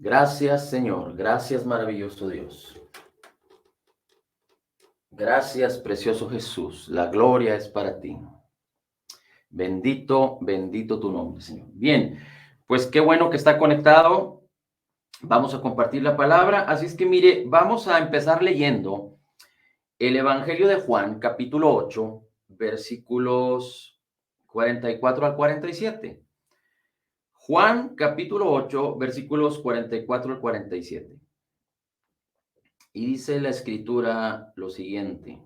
Gracias, Señor. Gracias, maravilloso Dios. Gracias, precioso Jesús. La gloria es para ti. Bendito, bendito tu nombre, Señor. Bien, pues qué bueno que está conectado. Vamos a compartir la palabra. Así es que mire, vamos a empezar leyendo el Evangelio de Juan, capítulo 8, versículos 44 al 47. Juan, capítulo 8, versículos 44 al 47. Y dice la escritura lo siguiente.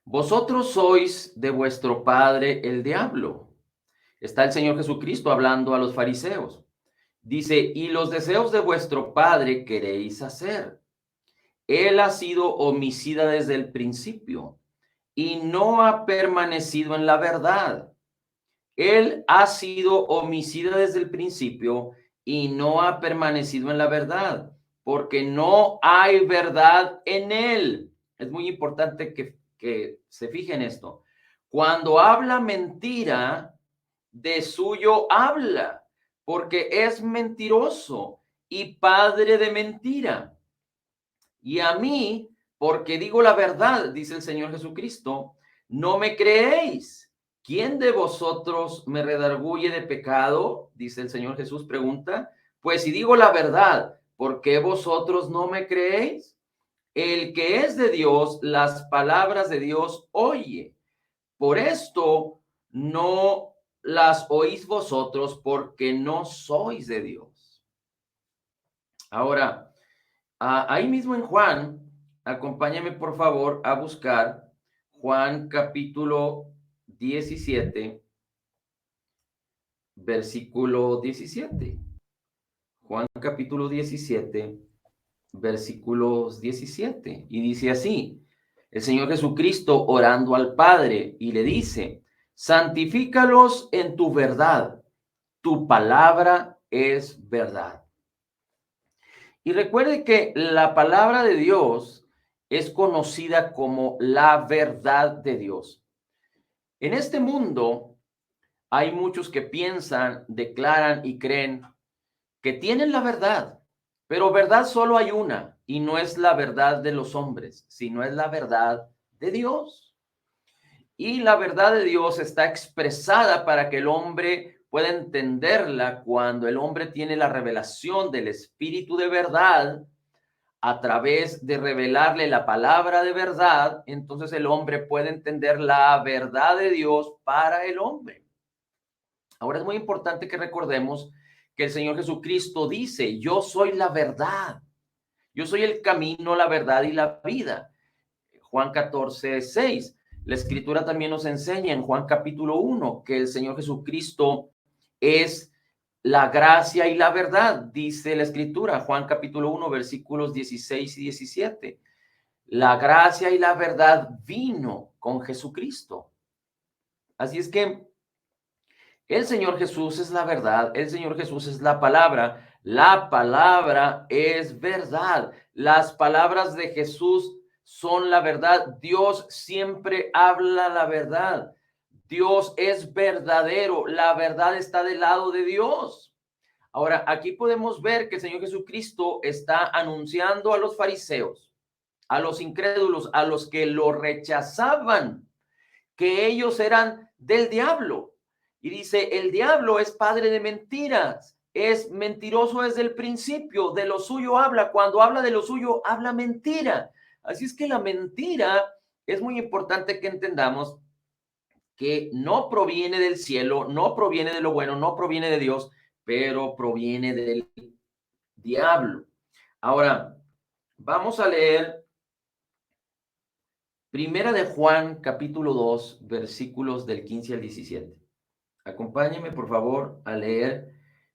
Vosotros sois de vuestro padre el diablo. Está el Señor Jesucristo hablando a los fariseos. Dice, y los deseos de vuestro padre queréis hacer. Él ha sido homicida desde el principio y no ha permanecido en la verdad. Él ha sido homicida desde el principio y no ha permanecido en la verdad, porque no hay verdad en él. Es muy importante que se fijen esto. Cuando habla mentira, de suyo habla, porque es mentiroso y padre de mentira. Y a mí, porque digo la verdad, dice el Señor Jesucristo, no me creéis. ¿Quién de vosotros me redarguye de pecado? Dice el Señor Jesús, pregunta. Pues si digo la verdad, ¿por qué vosotros no me creéis? El que es de Dios, las palabras de Dios oye. Por esto no las oís vosotros, porque no sois de Dios. Ahora, ahí mismo en Juan, acompáñame por favor a buscar Juan capítulo 17, versículo 17. Juan capítulo 17, versículos 17. Y dice así, el Señor Jesucristo orando al Padre y le dice, santifícalos en tu verdad, tu palabra es verdad. Y recuerde que la palabra de Dios es conocida como la verdad de Dios. En este mundo hay muchos que piensan, declaran y creen que tienen la verdad, pero verdad solo hay una y no es la verdad de los hombres, sino es la verdad de Dios. Y la verdad de Dios está expresada para que el hombre pueda entenderla cuando el hombre tiene la revelación del Espíritu de verdad a través de revelarle la palabra de verdad, entonces el hombre puede entender la verdad de Dios para el hombre. Ahora es muy importante que recordemos que el Señor Jesucristo dice, yo soy la verdad, yo soy el camino, la verdad y la vida. Juan 14:6. La escritura también nos enseña en Juan capítulo 1 que el Señor Jesucristo es la gracia y la verdad, dice la escritura, Juan capítulo 1, versículos 16 y 17. La gracia y la verdad vino con Jesucristo. Así es que el Señor Jesús es la verdad, el Señor Jesús es la palabra es verdad, las palabras de Jesús son la verdad, Dios siempre habla la verdad, Dios es verdadero, la verdad está del lado de Dios. Ahora, aquí podemos ver que el Señor Jesucristo está anunciando a los fariseos, a los incrédulos, a los que lo rechazaban, que ellos eran del diablo. Y dice, el diablo es padre de mentiras, es mentiroso desde el principio, de lo suyo habla, cuando habla de lo suyo, habla mentira. Así es que la mentira es muy importante que entendamos que no proviene del cielo, no proviene de lo bueno, no proviene de Dios, pero proviene del diablo. Ahora, vamos a leer Primera de Juan, capítulo 2, versículos del 15 al 17. Acompáñeme, por favor, a leer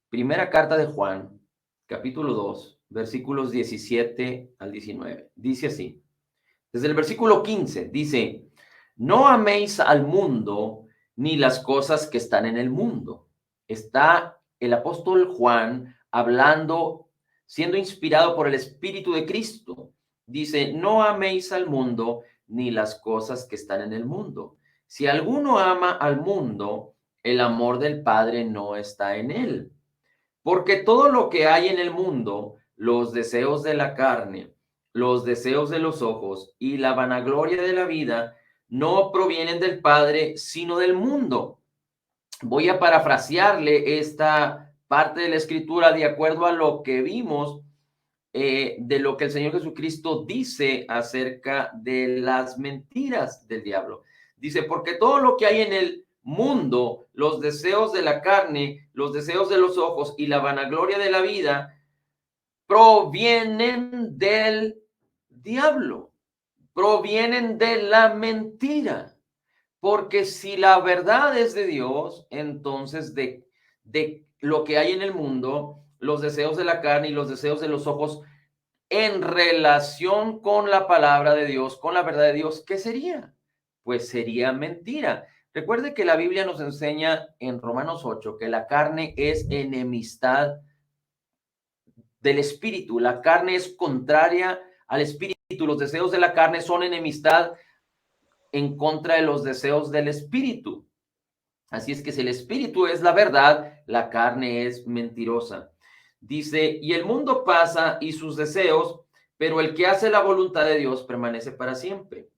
Primera carta de Juan, capítulo 2, versículos 17 al 19. Dice así, desde el versículo 15, dice, no améis al mundo ni las cosas que están en el mundo. Está el apóstol Juan hablando, siendo inspirado por el Espíritu de Cristo. Dice, no améis al mundo ni las cosas que están en el mundo. Si alguno ama al mundo, el amor del Padre no está en él. Porque todo lo que hay en el mundo, los deseos de la carne, los deseos de los ojos y la vanagloria de la vida, no provienen del Padre, sino del mundo. Voy a parafrasearle esta parte de la escritura de acuerdo a lo que vimos de lo que el Señor Jesucristo dice acerca de las mentiras del diablo. Dice, porque todo lo que hay en el mundo, los deseos de la carne, los deseos de los ojos y la vanagloria de la vida, provienen del diablo, provienen de la mentira. Porque si la verdad es de Dios, entonces de lo que hay en el mundo, los deseos de la carne y los deseos de los ojos en relación con la palabra de Dios, con la verdad de Dios, ¿qué sería? Pues sería mentira. Recuerde que la Biblia nos enseña en Romanos 8 que la carne es enemistad del espíritu. La carne es contraria al espíritu. Los deseos de la carne son enemistad en contra de los deseos del espíritu. Así es que si el espíritu es la verdad, la carne es mentirosa. Dice, y el mundo pasa y sus deseos, pero el que hace la voluntad de Dios permanece para siempre.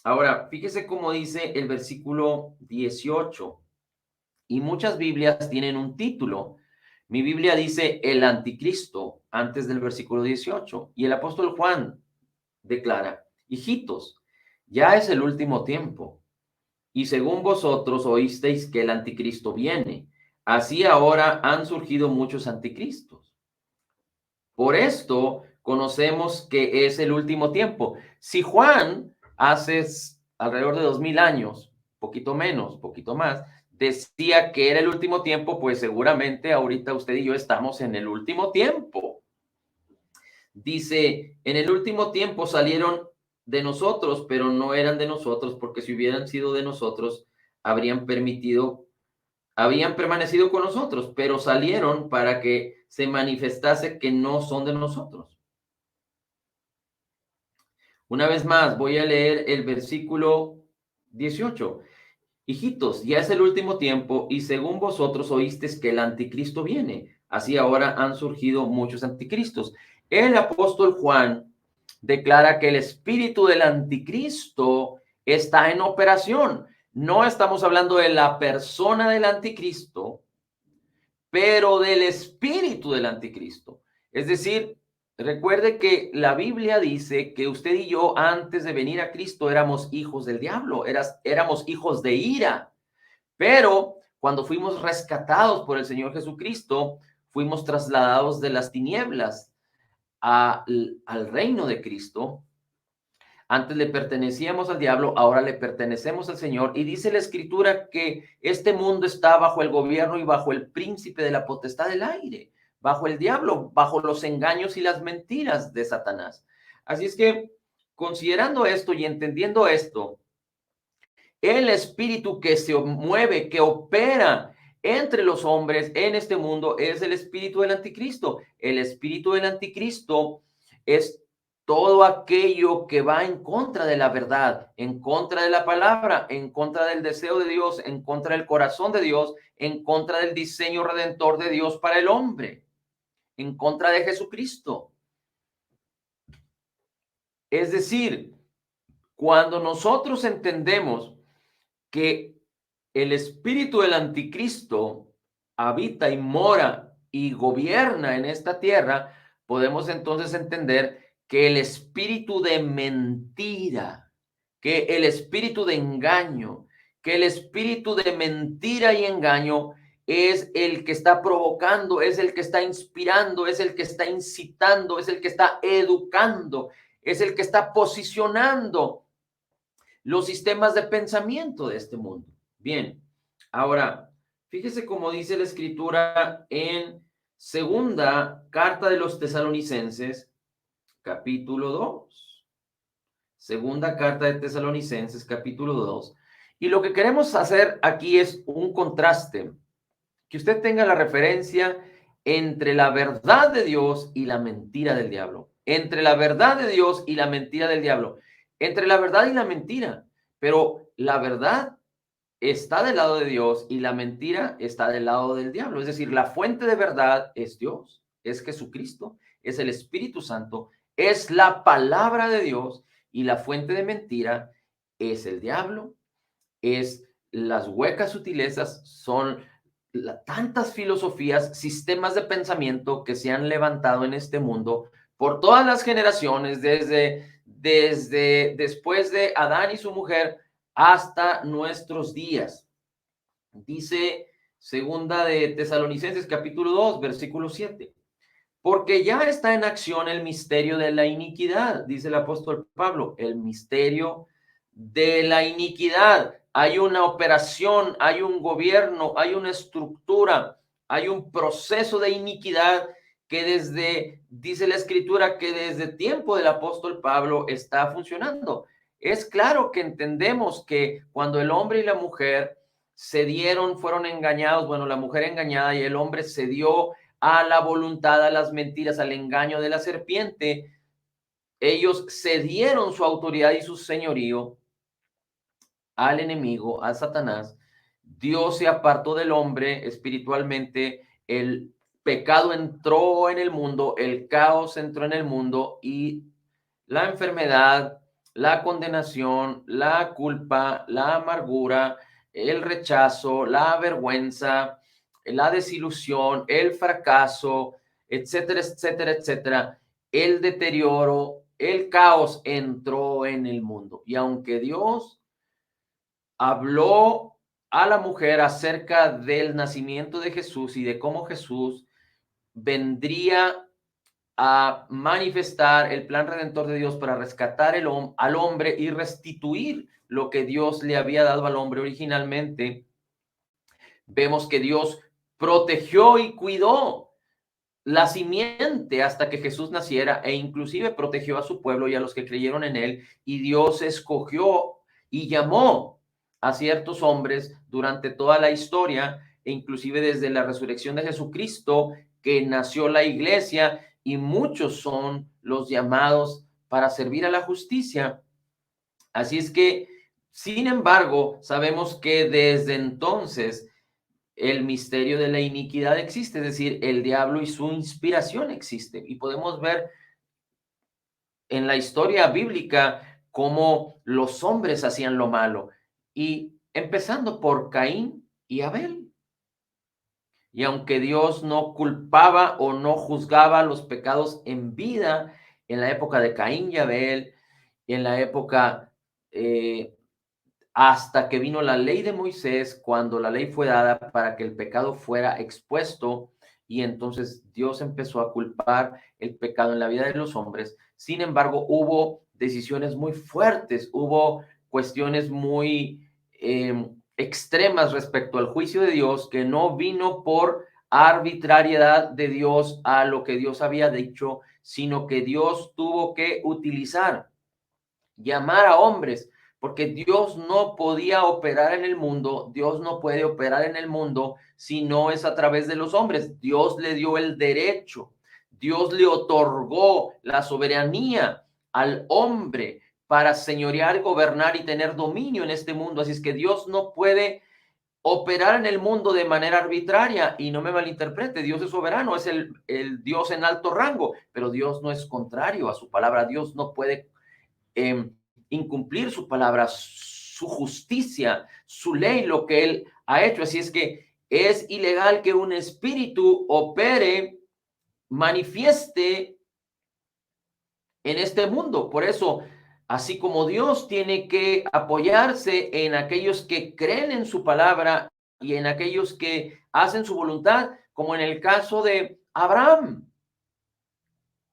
Ahora, fíjese cómo dice el versículo 18. Y muchas Biblias tienen un título. Mi Biblia dice el anticristo antes del versículo 18. Y el apóstol Juan declara, hijitos, ya es el último tiempo. Y según vosotros oísteis que el anticristo viene, así ahora han surgido muchos anticristos. Por esto conocemos que es el último tiempo. Si Juan hace alrededor de 2000 años, poquito menos, poquito más, decía que era el último tiempo, pues seguramente ahorita usted y yo estamos en el último tiempo. Dice, en el último tiempo salieron de nosotros, pero no eran de nosotros, porque si hubieran sido de nosotros, habrían permanecido con nosotros, pero salieron para que se manifestase que no son de nosotros. Una vez más, voy a leer el versículo 18. Hijitos, ya es el último tiempo y según vosotros oísteis que el anticristo viene. Así ahora han surgido muchos anticristos. El apóstol Juan declara que el espíritu del anticristo está en operación. No estamos hablando de la persona del anticristo, pero del espíritu del anticristo. Es decir, recuerde que la Biblia dice que usted y yo antes de venir a Cristo éramos hijos del diablo, éramos hijos de ira, pero cuando fuimos rescatados por el Señor Jesucristo, fuimos trasladados de las tinieblas al reino de Cristo. Antes le pertenecíamos al diablo, ahora le pertenecemos al Señor. Y dice la Escritura que este mundo está bajo el gobierno y bajo el príncipe de la potestad del aire, bajo el diablo, bajo los engaños y las mentiras de Satanás. Así es que, considerando esto y entendiendo esto, el espíritu que se mueve, que opera entre los hombres en este mundo es el espíritu del anticristo. El espíritu del anticristo es todo aquello que va en contra de la verdad, en contra de la palabra, en contra del deseo de Dios, en contra del corazón de Dios, en contra del diseño redentor de Dios para el hombre, en contra de Jesucristo. Es decir, cuando nosotros entendemos que el espíritu del anticristo habita y mora y gobierna en esta tierra, podemos entonces entender que el espíritu de mentira, que el espíritu de engaño, que el espíritu de mentira y engaño es el que está provocando, es el que está inspirando, es el que está incitando, es el que está educando, es el que está posicionando los sistemas de pensamiento de este mundo. Bien, ahora, fíjese cómo dice la escritura en segunda carta de los Tesalonicenses, capítulo 2. Segunda carta de Tesalonicenses, capítulo 2. Y lo que queremos hacer aquí es un contraste, que usted tenga la referencia entre la verdad de Dios y la mentira del diablo. Entre la verdad de Dios y la mentira del diablo. Entre la verdad y la mentira. Pero la verdad está del lado de Dios y la mentira está del lado del diablo. Es decir, la fuente de verdad es Dios, es Jesucristo, es el Espíritu Santo, es la palabra de Dios, y la fuente de mentira es el diablo, es las huecas sutilezas, son tantas filosofías, sistemas de pensamiento que se han levantado en este mundo por todas las generaciones, desde después de Adán y su mujer hasta nuestros días. Dice segunda de Tesalonicenses capítulo 2, versículo 7. Porque ya está en acción el misterio de la iniquidad, dice el apóstol Pablo, el misterio de la iniquidad. Hay una operación, hay un gobierno, hay una estructura, hay un proceso de iniquidad que dice la escritura, que desde el tiempo del apóstol Pablo está funcionando. Es claro que entendemos que cuando el hombre y la mujer fueron engañados, bueno, la mujer engañada y el hombre cedió a la voluntad, a las mentiras, al engaño de la serpiente, ellos cedieron su autoridad y su señorío al enemigo, a Satanás. Dios se apartó del hombre espiritualmente, el pecado entró en el mundo, el caos entró en el mundo, y la enfermedad, la condenación, la culpa, la amargura, el rechazo, la vergüenza, la desilusión, el fracaso, etcétera, etcétera, etcétera, el deterioro, el caos entró en el mundo. Y aunque Dios habló a la mujer acerca del nacimiento de Jesús y de cómo Jesús vendría a manifestar el plan redentor de Dios para rescatar al hombre y restituir lo que Dios le había dado al hombre originalmente, vemos que Dios protegió y cuidó la simiente hasta que Jesús naciera, e inclusive protegió a su pueblo y a los que creyeron en él, y Dios escogió y llamó a ciertos hombres durante toda la historia, e inclusive desde la resurrección de Jesucristo, que nació la iglesia, y muchos son los llamados para servir a la justicia. Así es que, sin embargo, sabemos que desde entonces el misterio de la iniquidad existe, es decir, el diablo y su inspiración existe. Y podemos ver en la historia bíblica cómo los hombres hacían lo malo, y empezando por Caín y Abel. Y aunque Dios no culpaba o no juzgaba los pecados en vida, en la época de Caín y Abel, en la época hasta que vino la ley de Moisés, cuando la ley fue dada para que el pecado fuera expuesto, y entonces Dios empezó a culpar el pecado en la vida de los hombres. Sin embargo, hubo decisiones muy fuertes, hubo cuestiones muy extremas respecto al juicio de Dios, que no vino por arbitrariedad de Dios a lo que Dios había dicho, sino que Dios tuvo que utilizar, llamar a hombres, porque Dios no podía operar en el mundo, Dios no puede operar en el mundo si no es a través de los hombres. Dios le dio el derecho, Dios le otorgó la soberanía al hombre para señorear, gobernar y tener dominio en este mundo. Así es que Dios no puede operar en el mundo de manera arbitraria, y no me malinterprete, Dios es soberano, es el Dios en alto rango, pero Dios no es contrario a su palabra. Dios no puede incumplir su palabra, su justicia, su ley, lo que él ha hecho. Así es que es ilegal que un espíritu opere, manifieste en este mundo. Por eso, así como Dios tiene que apoyarse en aquellos que creen en su palabra y en aquellos que hacen su voluntad, como en el caso de Abraham.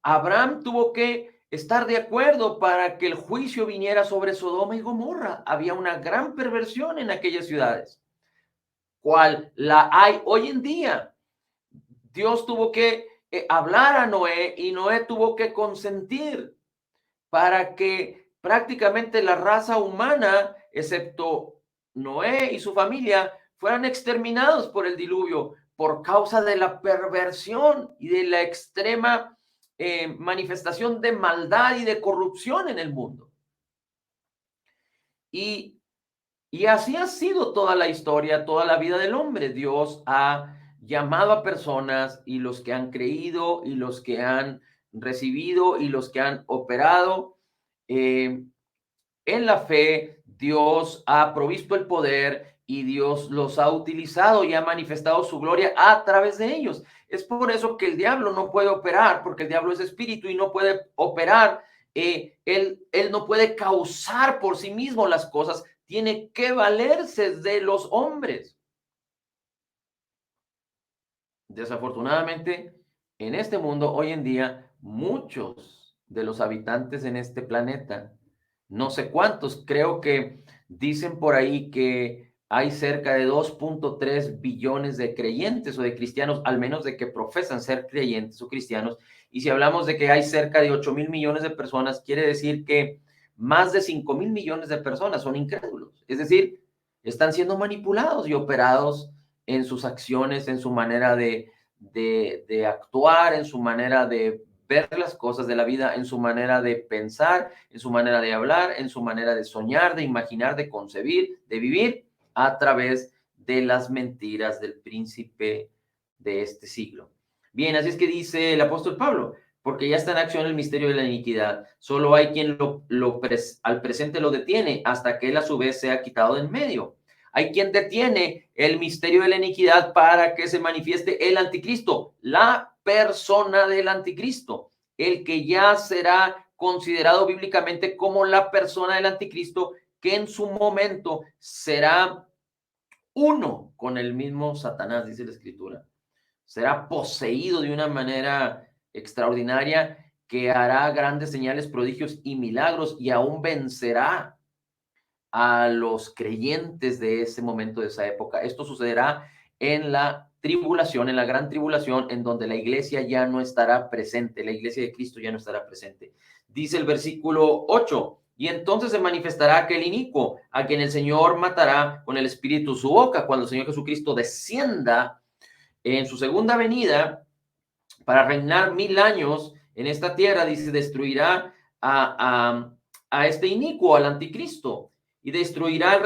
Abraham tuvo que estar de acuerdo para que el juicio viniera sobre Sodoma y Gomorra. Había una gran perversión en aquellas ciudades, cual la hay hoy en día. Dios tuvo que hablar a Noé, y Noé tuvo que consentir para que prácticamente la raza humana, excepto Noé y su familia, fueran exterminados por el diluvio por causa de la perversión y de la extrema manifestación de maldad y de corrupción en el mundo. Y Y así ha sido toda la historia, toda la vida del hombre. Dios ha llamado a personas y los que han creído y los que han recibido y los que han operado en la fe, Dios ha provisto el poder y Dios los ha utilizado y ha manifestado su gloria a través de ellos. Es por eso que el diablo no puede operar, porque el diablo es espíritu y no puede operar. Él no puede causar por sí mismo las cosas, tiene que valerse de los hombres. Desafortunadamente, en este mundo hoy en día, muchos de los habitantes en este planeta, no sé cuántos, creo que dicen por ahí que hay cerca de 2.3 billones de creyentes o de cristianos, al menos de que profesan ser creyentes o cristianos. Y si hablamos de que hay cerca de 8.000 millones de personas, quiere decir que más de 5.000 millones de personas son incrédulos. Es decir, están siendo manipulados y operados en sus acciones, en su manera de actuar, en su manera de ver las cosas de la vida, en su manera de pensar, en su manera de hablar, en su manera de soñar, de imaginar, de concebir, de vivir a través de las mentiras del príncipe de este siglo. Bien, así es que dice el apóstol Pablo, porque ya está en acción el misterio de la iniquidad. Solo hay quien al presente lo detiene hasta que él a su vez sea quitado de en medio. Hay quien detiene el misterio de la iniquidad para que se manifieste el anticristo, la persona del anticristo, el que ya será considerado bíblicamente como la persona del anticristo, que en su momento será uno con el mismo Satanás, dice la escritura. Será poseído de una manera extraordinaria que hará grandes señales, prodigios y milagros y aún vencerá a los creyentes de ese momento, de esa época. Esto sucederá en la tribulación, en la gran tribulación, en donde la iglesia ya no estará presente, la iglesia de Cristo ya no estará presente. Dice el versículo 8, y entonces se manifestará aquel inicuo, a quien el Señor matará con el espíritu su boca, cuando el Señor Jesucristo descienda en su segunda venida para reinar 1000 años en esta tierra. Dice, destruirá a este inicuo, al anticristo, y destruirá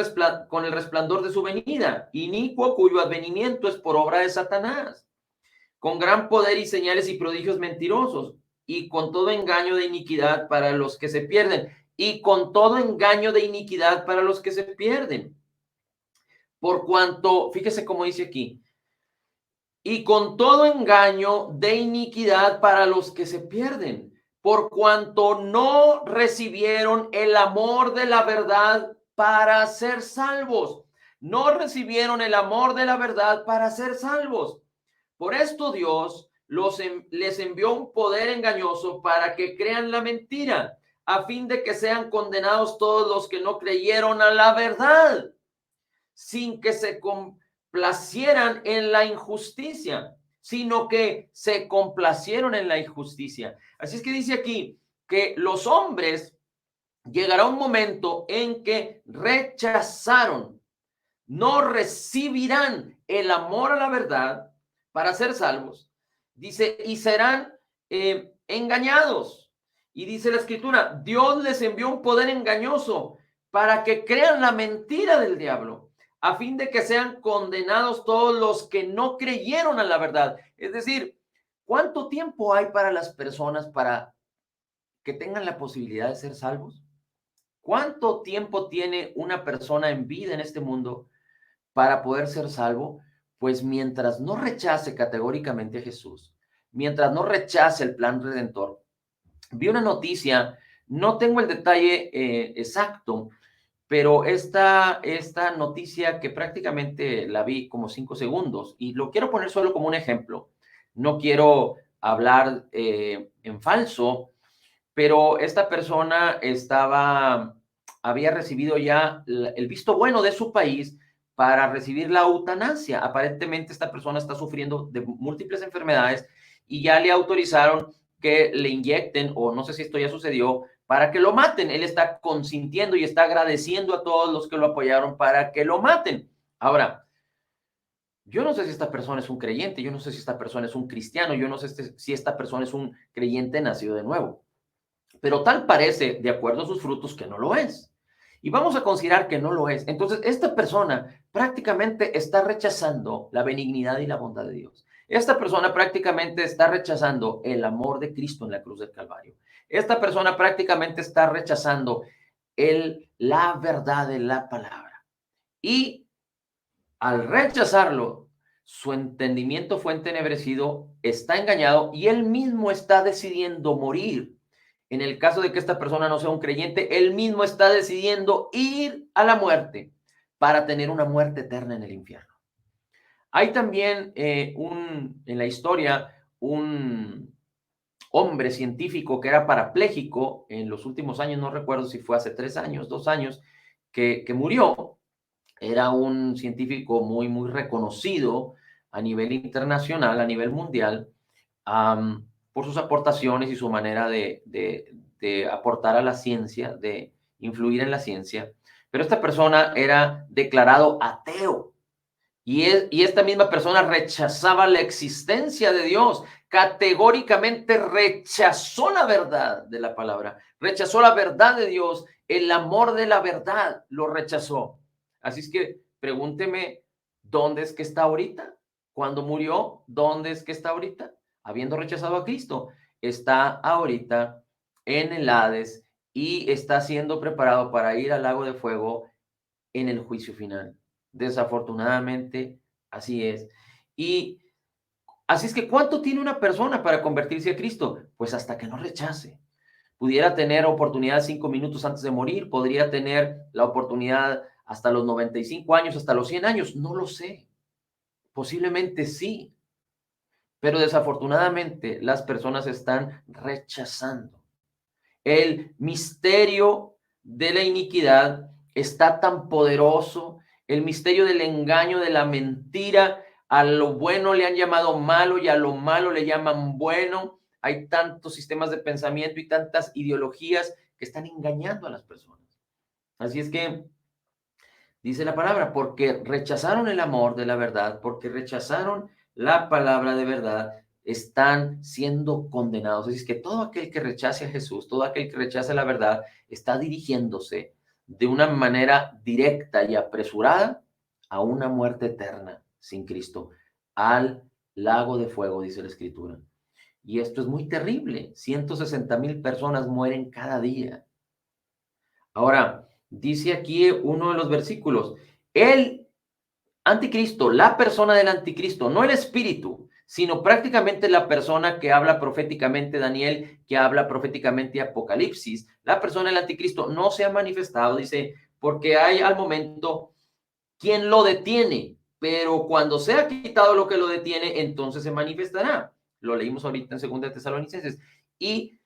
con el resplandor de su venida, inicuo cuyo advenimiento es por obra de Satanás, con gran poder y señales y prodigios mentirosos, y con todo engaño de iniquidad para los que se pierden, y con todo engaño de iniquidad para los que se pierden. Por cuanto, fíjese cómo dice aquí, y con todo engaño de iniquidad para los que se pierden, por cuanto no recibieron el amor de la verdad para ser salvos. No recibieron el amor de la verdad para ser salvos. Por esto Dios les envió un poder engañoso para que crean la mentira, a fin de que sean condenados todos los que no creyeron a la verdad, sin que se complacieran en la injusticia, sino que se complacieron en la injusticia. Así es que dice aquí que los hombres llegará un momento en que rechazaron, no recibirán el amor a la verdad para ser salvos. Dice, y serán engañados. Y dice la escritura, Dios les envió un poder engañoso para que crean la mentira del diablo, a fin de que sean condenados todos los que no creyeron a la verdad. Es decir, ¿cuánto tiempo hay para las personas para que tengan la posibilidad de ser salvos? ¿Cuánto tiempo tiene una persona en vida en este mundo para poder ser salvo? Pues mientras no rechace categóricamente a Jesús, mientras no rechace el plan redentor. Vi una noticia, no tengo el detalle exacto, pero esta noticia que prácticamente la vi como 5 segundos y lo quiero poner solo como un ejemplo. No quiero hablar en falso, pero esta persona había recibido ya el visto bueno de su país para recibir la eutanasia. Aparentemente esta persona está sufriendo de múltiples enfermedades y ya le autorizaron que le inyecten, o no sé si esto ya sucedió, para que lo maten. Él está consintiendo y está agradeciendo a todos los que lo apoyaron para que lo maten. Ahora, yo no sé si esta persona es un creyente, yo no sé si esta persona es un cristiano, yo no sé si esta persona es un creyente nacido de nuevo, pero tal parece, de acuerdo a sus frutos, que no lo es. Y vamos a considerar que no lo es. Entonces, esta persona prácticamente está rechazando la benignidad y la bondad de Dios. Esta persona prácticamente está rechazando el amor de Cristo en la cruz del Calvario. Esta persona prácticamente está rechazando la verdad de la palabra. Y al rechazarlo, su entendimiento fue entenebrecido, está engañado y él mismo está decidiendo morir. En el caso de que esta persona no sea un creyente, él mismo está decidiendo ir a la muerte para tener una muerte eterna en el infierno. Hay también en la historia un hombre científico que era parapléjico en los últimos años, no recuerdo si fue hace 3 años, 2 años, que murió. Era un científico muy, muy reconocido a nivel internacional, a nivel mundial, por sus aportaciones y su manera de aportar a la ciencia, de influir en la ciencia. Pero esta persona era declarado ateo. Y esta misma persona rechazaba la existencia de Dios, categóricamente rechazó la verdad de la palabra, rechazó la verdad de Dios, el amor de la verdad lo rechazó. Así es que pregúnteme, ¿dónde es que está ahorita? Cuando murió, ¿dónde es que está ahorita? Habiendo rechazado a Cristo, está ahorita en el Hades y está siendo preparado para ir al lago de fuego en el juicio final. Desafortunadamente, así es. Y así es que, ¿cuánto tiene una persona para convertirse a Cristo? Pues hasta que no rechace. Pudiera tener oportunidad 5 minutos antes de morir, podría tener la oportunidad hasta los 95 años, hasta los 100 años, no lo sé. Posiblemente sí, pero desafortunadamente las personas están rechazando. El misterio de la iniquidad está tan poderoso, el misterio del engaño, de la mentira. A lo bueno le han llamado malo y a lo malo le llaman bueno. Hay tantos sistemas de pensamiento y tantas ideologías que están engañando a las personas. Así es que dice la palabra, porque rechazaron el amor de la verdad, porque rechazaron la palabra de verdad, están siendo condenados. Así es que todo aquel que rechace a Jesús, todo aquel que rechace la verdad, está dirigiéndose de una manera directa y apresurada a una muerte eterna sin Cristo, al lago de fuego, dice la Escritura. Y esto es muy terrible. 160,000 personas mueren cada día. Ahora, dice aquí uno de los versículos, el anticristo, la persona del anticristo, no el espíritu, sino prácticamente la persona que habla proféticamente Daniel, que habla proféticamente Apocalipsis, la persona del anticristo no se ha manifestado, dice, porque hay al momento quien lo detiene, pero cuando sea quitado lo que lo detiene, entonces se manifestará. Lo leímos ahorita en 2 Tesalonicenses. Y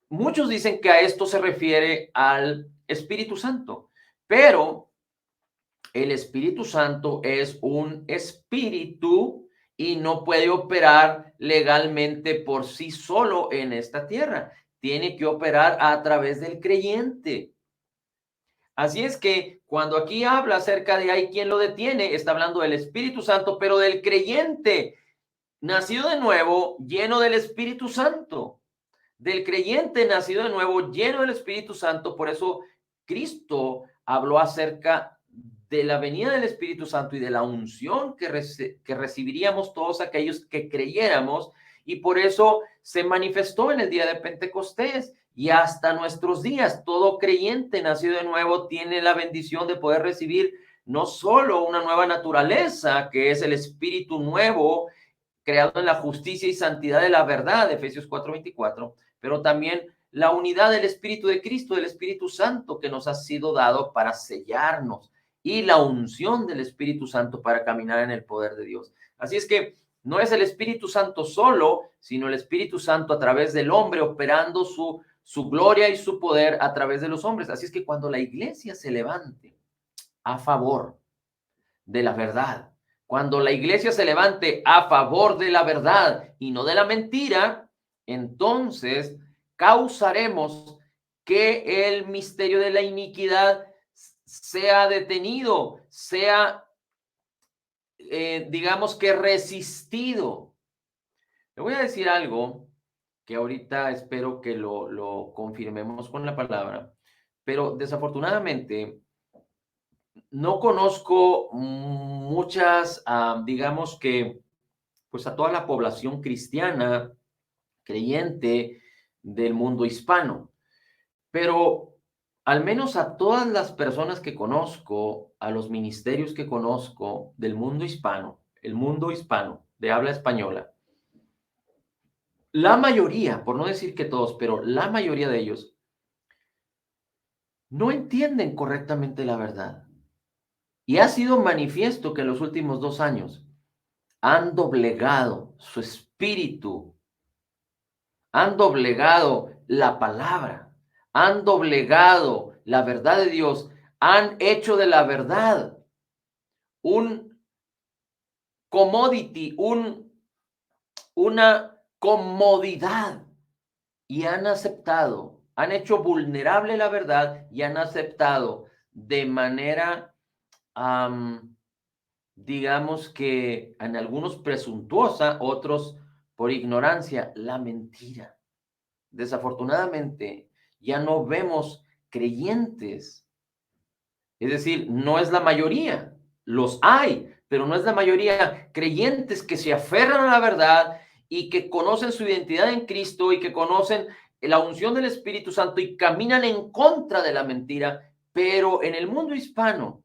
muchos dicen que a esto se refiere al Espíritu Santo, pero el Espíritu Santo es un espíritu y no puede operar legalmente por sí solo en esta tierra. Tiene que operar a través del creyente. Así es que cuando aquí habla acerca de hay quien lo detiene, está hablando del Espíritu Santo, pero del creyente, nacido de nuevo, lleno del Espíritu Santo. Del creyente nacido de nuevo, lleno del Espíritu Santo. Por eso Cristo habló acerca de la venida del Espíritu Santo y de la unción que recibiríamos todos aquellos que creyéramos. Y por eso se manifestó en el día de Pentecostés. Y hasta nuestros días, todo creyente nacido de nuevo tiene la bendición de poder recibir no solo una nueva naturaleza, que es el Espíritu nuevo, creado en la justicia y santidad de la verdad, Efesios 4:24, pero también la unidad del Espíritu de Cristo, del Espíritu Santo que nos ha sido dado para sellarnos y la unción del Espíritu Santo para caminar en el poder de Dios. Así es que no es el Espíritu Santo solo, sino el Espíritu Santo a través del hombre operando su gloria y su poder a través de los hombres. Así es que cuando la iglesia se levante a favor de la verdad, cuando la iglesia se levante a favor de la verdad y no de la mentira, entonces causaremos que el misterio de la iniquidad sea detenido, sea, digamos que resistido. Le voy a decir algo que ahorita espero que lo confirmemos con la palabra, pero desafortunadamente no conozco muchas, digamos que, pues a toda la población cristiana, creyente del mundo hispano, pero al menos a todas las personas que conozco, a los ministerios que conozco del mundo hispano, el mundo hispano de habla española, la mayoría, por no decir que todos, pero la mayoría de ellos no entienden correctamente la verdad. Y ha sido manifiesto que en los últimos 2 años han doblegado su espíritu, han doblegado la palabra, han doblegado la verdad de Dios, han hecho de la verdad un commodity, una comodidad, y han aceptado, han hecho vulnerable la verdad y han aceptado de manera, digamos que en algunos presuntuosa, otros por ignorancia, la mentira. Desafortunadamente, ya no vemos creyentes, es decir, no es la mayoría, los hay, pero no es la mayoría, creyentes que se aferran a la verdad y que conocen su identidad en Cristo y que conocen la unción del Espíritu Santo y caminan en contra de la mentira. Pero en el mundo hispano,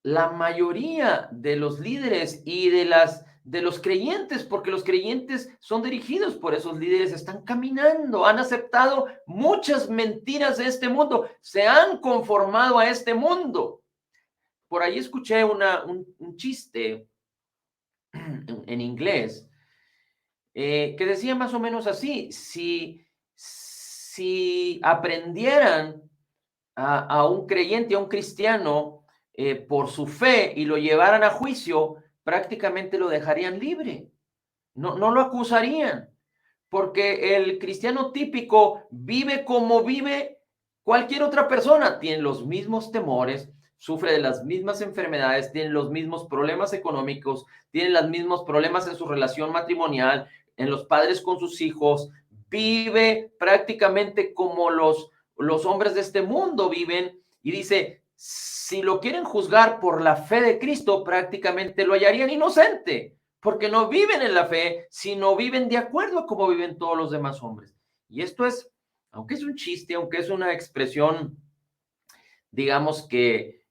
la mayoría de los líderes y de los creyentes, porque los creyentes son dirigidos por esos líderes, están caminando, han aceptado muchas mentiras de este mundo, se han conformado a este mundo. Por ahí escuché un chiste en inglés, que decía más o menos así: si aprendieran a un creyente, a un cristiano, por su fe y lo llevaran a juicio, prácticamente lo dejarían libre. No lo acusarían, porque el cristiano típico vive como vive cualquier otra persona. Tiene los mismos temores, sufre de las mismas enfermedades, tiene los mismos problemas económicos, tiene los mismos problemas en su relación matrimonial, en los padres con sus hijos, vive prácticamente como los hombres de este mundo viven, y dice, si lo quieren juzgar por la fe de Cristo, prácticamente lo hallarían inocente, porque no viven en la fe, sino viven de acuerdo a cómo viven todos los demás hombres. Y esto es, aunque es un chiste, aunque es una expresión, digamos que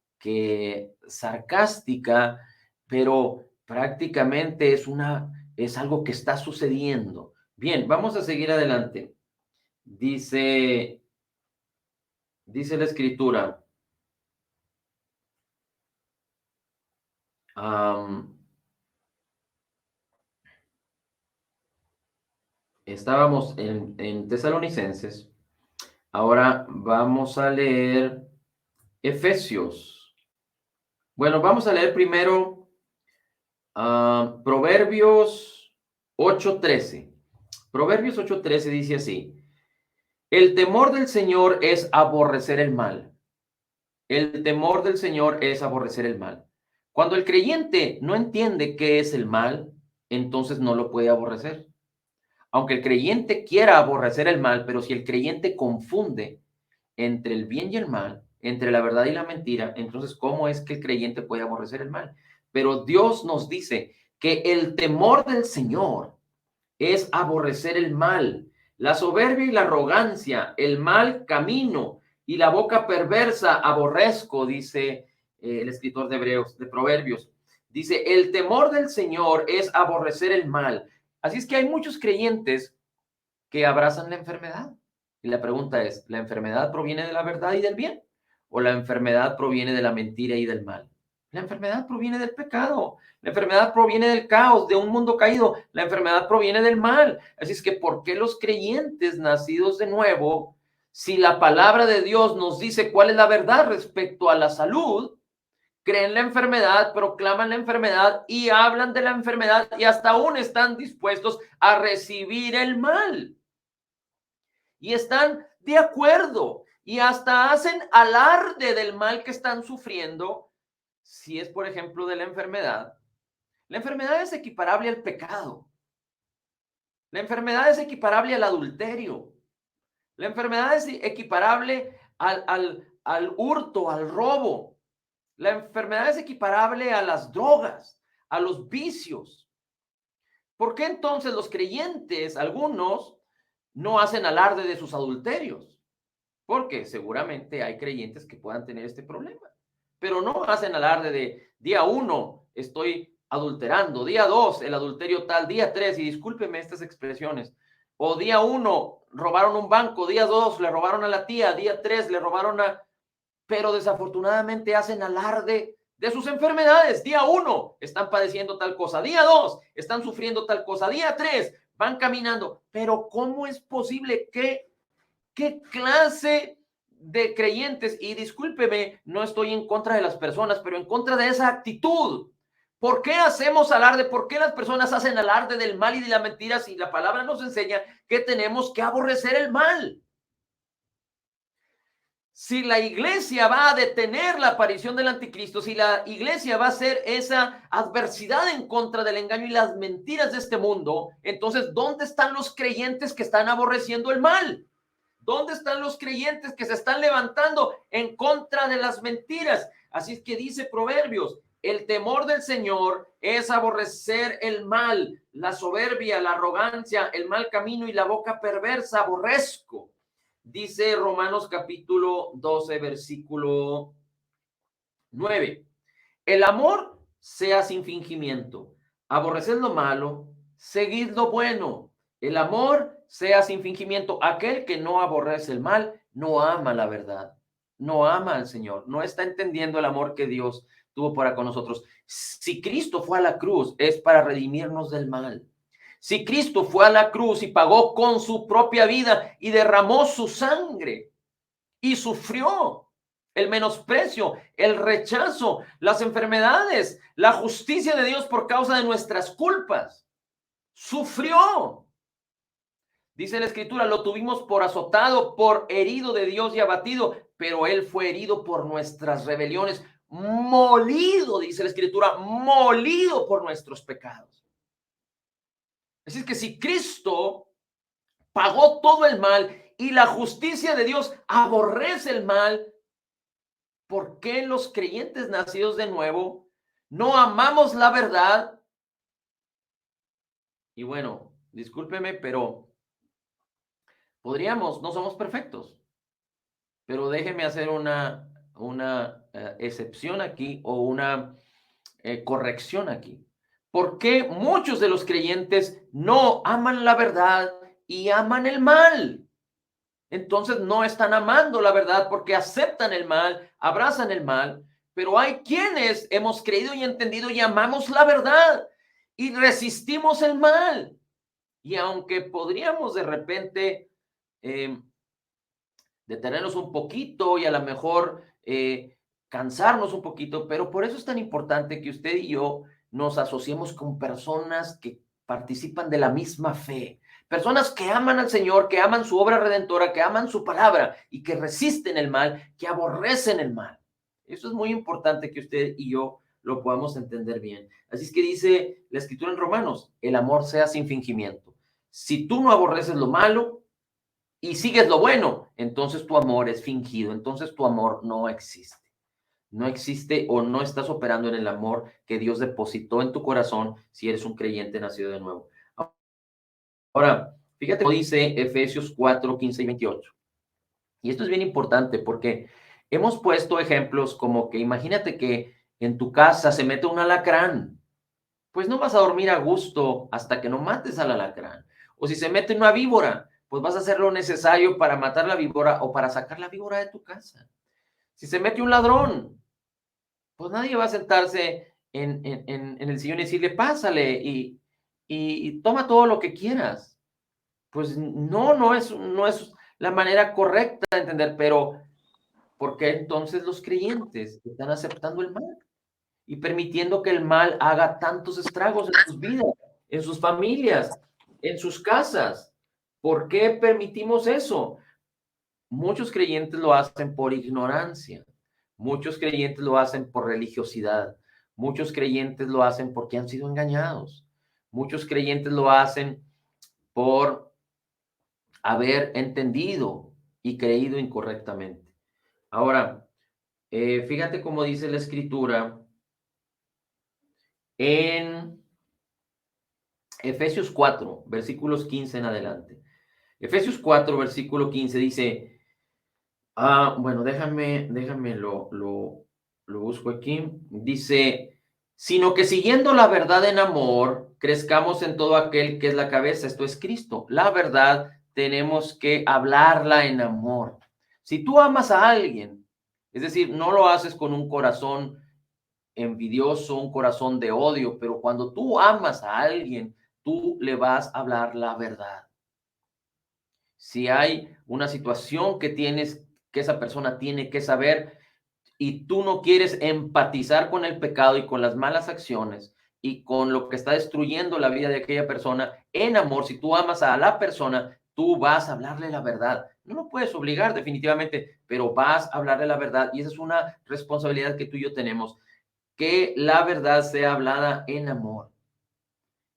sarcástica, pero prácticamente es algo que está sucediendo. Bien, vamos a seguir adelante. Dice la escritura, estábamos en Tesalonicenses, ahora vamos a leer Efesios. Bueno, vamos a leer primero Proverbios 8:13. Proverbios 8:13 dice así: el temor del Señor es aborrecer el mal. El temor del Señor es aborrecer el mal. Cuando el creyente no entiende qué es el mal, entonces no lo puede aborrecer. Aunque el creyente quiera aborrecer el mal, pero si el creyente confunde entre el bien y el mal, entre la verdad y la mentira, entonces, ¿cómo es que el creyente puede aborrecer el mal? Pero Dios nos dice que el temor del Señor es aborrecer el mal, la soberbia y la arrogancia, el mal camino y la boca perversa aborrezco, dice el escritor de Hebreos, de Proverbios. Dice, el temor del Señor es aborrecer el mal. Así es que hay muchos creyentes que abrazan la enfermedad. Y la pregunta es, ¿la enfermedad proviene de la verdad y del bien? ¿O la enfermedad proviene de la mentira y del mal? La enfermedad proviene del pecado. La enfermedad proviene del caos, de un mundo caído. La enfermedad proviene del mal. Así es que, ¿por qué los creyentes nacidos de nuevo, si la palabra de Dios nos dice cuál es la verdad respecto a la salud, creen la enfermedad, proclaman la enfermedad y hablan de la enfermedad y hasta aún están dispuestos a recibir el mal? Y están de acuerdo y hasta hacen alarde del mal que están sufriendo, si es, por ejemplo, de la enfermedad. La enfermedad es equiparable al pecado. La enfermedad es equiparable al adulterio. La enfermedad es equiparable al hurto, al robo. La enfermedad es equiparable a las drogas, a los vicios. ¿Por qué entonces los creyentes, algunos, no hacen alarde de sus adulterios? Porque seguramente hay creyentes que puedan tener este problema, pero no hacen alarde de día 1 estoy adulterando, día 2 el adulterio tal, día 3, y discúlpeme estas expresiones, o día 1 robaron un banco, día 2 le robaron a la tía, día 3 le robaron a... Pero desafortunadamente hacen alarde de sus enfermedades. Día 1 están padeciendo tal cosa, día 2 están sufriendo tal cosa, día 3 van caminando. Pero ¿cómo es posible que qué clase de creyentes? Y discúlpeme, no estoy en contra de las personas, pero en contra de esa actitud. ¿Por qué hacemos alarde? ¿Por qué las personas hacen alarde del mal y de la mentira si la palabra nos enseña que tenemos que aborrecer el mal? Si la iglesia va a detener la aparición del anticristo, si la iglesia va a hacer esa adversidad en contra del engaño y las mentiras de este mundo, entonces, ¿dónde están los creyentes que están aborreciendo el mal? ¿Dónde están los creyentes que se están levantando en contra de las mentiras? Así es que dice Proverbios, el temor del Señor es aborrecer el mal, la soberbia, la arrogancia, el mal camino y la boca perversa aborrezco. Dice Romanos capítulo 12, versículo 9. El amor sea sin fingimiento. Aborreced lo malo, seguid lo bueno. El amor sea sin fingimiento. Aquel que no aborrece el mal, no ama la verdad. No ama al Señor. No está entendiendo el amor que Dios tuvo para con nosotros. Si Cristo fue a la cruz, es para redimirnos del mal. Si Cristo fue a la cruz y pagó con su propia vida y derramó su sangre y sufrió el menosprecio, el rechazo, las enfermedades, la justicia de Dios por causa de nuestras culpas. Sufrió. Dice la escritura, lo tuvimos por azotado, por herido de Dios y abatido, pero él fue herido por nuestras rebeliones, molido, dice la escritura, molido por nuestros pecados. Así es que si Cristo pagó todo el mal y la justicia de Dios aborrece el mal, ¿por qué los creyentes nacidos de nuevo no amamos la verdad? Y bueno, discúlpeme, pero podríamos, no somos perfectos, pero déjeme hacer una excepción aquí o una corrección aquí. ¿Por qué muchos de los creyentes no aman la verdad y aman el mal? Entonces no están amando la verdad porque aceptan el mal, abrazan el mal, pero hay quienes hemos creído y entendido y amamos la verdad y resistimos el mal. Y aunque podríamos de repente detenernos un poquito y a lo mejor cansarnos un poquito, pero por eso es tan importante que usted y yo nos asociemos con personas que participan de la misma fe, personas que aman al Señor, que aman su obra redentora, que aman su palabra y que resisten el mal, que aborrecen el mal. Eso es muy importante que usted y yo lo podamos entender bien. Así es que dice la escritura en Romanos, el amor sea sin fingimiento. Si tú no aborreces lo malo, y sigues lo bueno, entonces tu amor es fingido, entonces tu amor no existe. No existe o no estás operando en el amor que Dios depositó en tu corazón si eres un creyente nacido de nuevo. Ahora, fíjate cómo dice Efesios 4, 15 y 28. Y esto es bien importante porque hemos puesto ejemplos como que imagínate que en tu casa se mete un alacrán, pues no vas a dormir a gusto hasta que no mates al alacrán. O si se mete una víbora, pues vas a hacer lo necesario para matar la víbora o para sacar la víbora de tu casa. Si se mete un ladrón, pues nadie va a sentarse en el sillón y decirle, pásale y toma todo lo que quieras. Pues no es la manera correcta de entender, pero ¿por qué entonces los creyentes están aceptando el mal y permitiendo que el mal haga tantos estragos en sus vidas, en sus familias, en sus casas? ¿Por qué permitimos eso? Muchos creyentes lo hacen por ignorancia, muchos creyentes lo hacen por religiosidad, muchos creyentes lo hacen porque han sido engañados, muchos creyentes lo hacen por haber entendido y creído incorrectamente. Ahora, fíjate cómo dice la Escritura en Efesios 4, versículos 15 en adelante. Efesios 4, versículo 15 dice, bueno, déjame lo busco aquí. Dice, sino que siguiendo la verdad en amor, crezcamos en todo aquel que es la cabeza, esto es Cristo. La verdad tenemos que hablarla en amor. Si tú amas a alguien, es decir, no lo haces con un corazón envidioso, un corazón de odio, pero cuando tú amas a alguien, tú le vas a hablar la verdad. Si hay una situación que esa persona tiene que saber y tú no quieres empatizar con el pecado y con las malas acciones y con lo que está destruyendo la vida de aquella persona, en amor, si tú amas a la persona, tú vas a hablarle la verdad. No lo puedes obligar definitivamente, pero vas a hablarle la verdad y esa es una responsabilidad que tú y yo tenemos, que la verdad sea hablada en amor.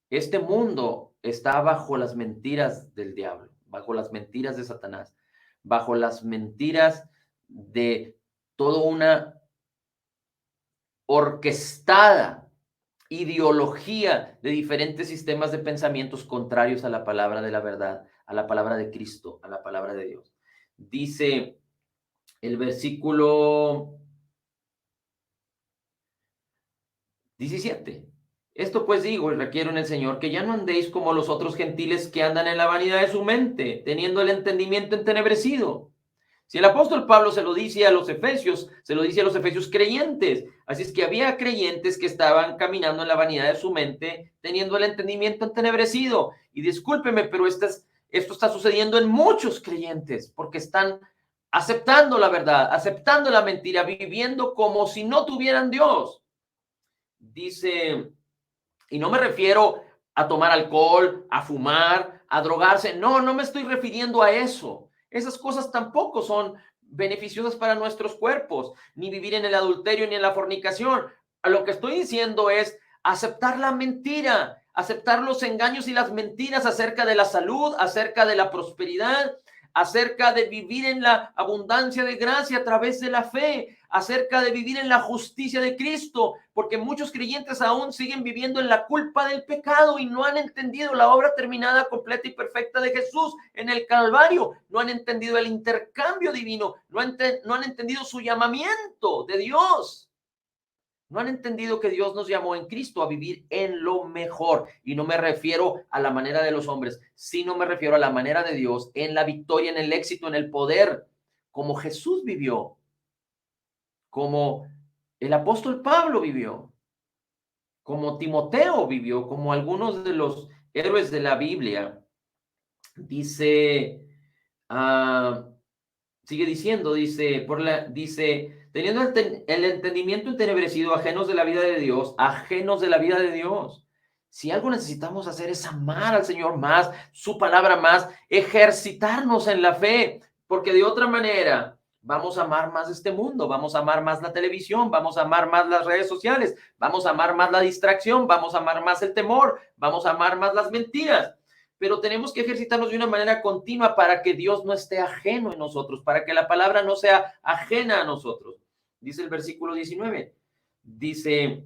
Este mundo está bajo las mentiras del diablo, bajo las mentiras de Satanás, bajo las mentiras de toda una orquestada ideología de diferentes sistemas de pensamientos contrarios a la palabra de la verdad, a la palabra de Cristo, a la palabra de Dios. Dice el versículo 17. Esto pues digo y requiero en el Señor que ya no andéis como los otros gentiles que andan en la vanidad de su mente, teniendo el entendimiento entenebrecido. Si el apóstol Pablo se lo dice a los efesios, se lo dice a los efesios creyentes. Así es que había creyentes que estaban caminando en la vanidad de su mente, teniendo el entendimiento entenebrecido. Y discúlpeme, pero esto está sucediendo en muchos creyentes, porque están aceptando la verdad, aceptando la mentira, viviendo como si no tuvieran Dios. Dice, y no me refiero a tomar alcohol, a fumar, a drogarse. No, no me estoy refiriendo a eso. Esas cosas tampoco son beneficiosas para nuestros cuerpos, ni vivir en el adulterio ni en la fornicación. A lo que estoy diciendo es aceptar la mentira, aceptar los engaños y las mentiras acerca de la salud, acerca de la prosperidad, acerca de vivir en la abundancia de gracia a través de la fe, acerca de vivir en la justicia de Cristo, porque muchos creyentes aún siguen viviendo en la culpa del pecado y no han entendido la obra terminada, completa y perfecta de Jesús en el Calvario, no han entendido el intercambio divino, no han entendido su llamamiento de Dios. No han entendido que Dios nos llamó en Cristo a vivir en lo mejor. Y no me refiero a la manera de los hombres, sino me refiero a la manera de Dios, en la victoria, en el éxito, en el poder, como Jesús vivió, como el apóstol Pablo vivió, como Timoteo vivió, como algunos de los héroes de la Biblia. Dice, sigue diciendo, dice, teniendo el entendimiento entenebrecido, ajenos de la vida de Dios, ajenos de la vida de Dios. Si algo necesitamos hacer es amar al Señor más, su palabra más, ejercitarnos en la fe, porque de otra manera vamos a amar más este mundo, vamos a amar más la televisión, vamos a amar más las redes sociales, vamos a amar más la distracción, vamos a amar más el temor, vamos a amar más las mentiras. Pero tenemos que ejercitarnos de una manera continua para que Dios no esté ajeno en nosotros, para que la palabra no sea ajena a nosotros. Dice el versículo 19, dice,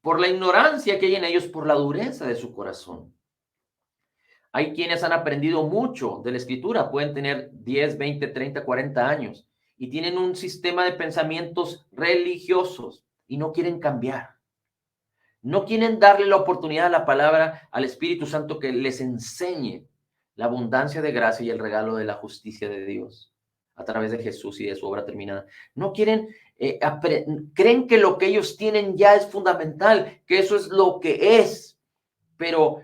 por la ignorancia que hay en ellos, por la dureza de su corazón. Hay quienes han aprendido mucho de la escritura, pueden tener 10, 20, 30, 40 años y tienen un sistema de pensamientos religiosos y no quieren cambiar. No quieren darle la oportunidad a la palabra, al Espíritu Santo que les enseñe la abundancia de gracia y el regalo de la justicia de Dios a través de Jesús y de su obra terminada. No quieren, creen que lo que ellos tienen ya es fundamental, que eso es lo que es, pero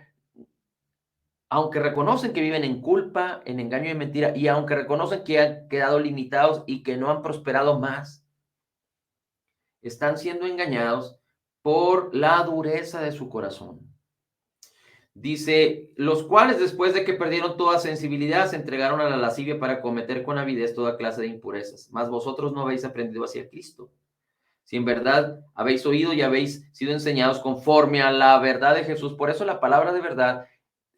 aunque reconocen que viven en culpa, en engaño y mentira, y aunque reconocen que han quedado limitados y que no han prosperado más, están siendo engañados por la dureza de su corazón. Dice, los cuales después de que perdieron toda sensibilidad se entregaron a la lascivia para cometer con avidez toda clase de impurezas. Mas vosotros no habéis aprendido hacia Cristo. Si en verdad habéis oído y habéis sido enseñados conforme a la verdad de Jesús. Por eso la palabra de verdad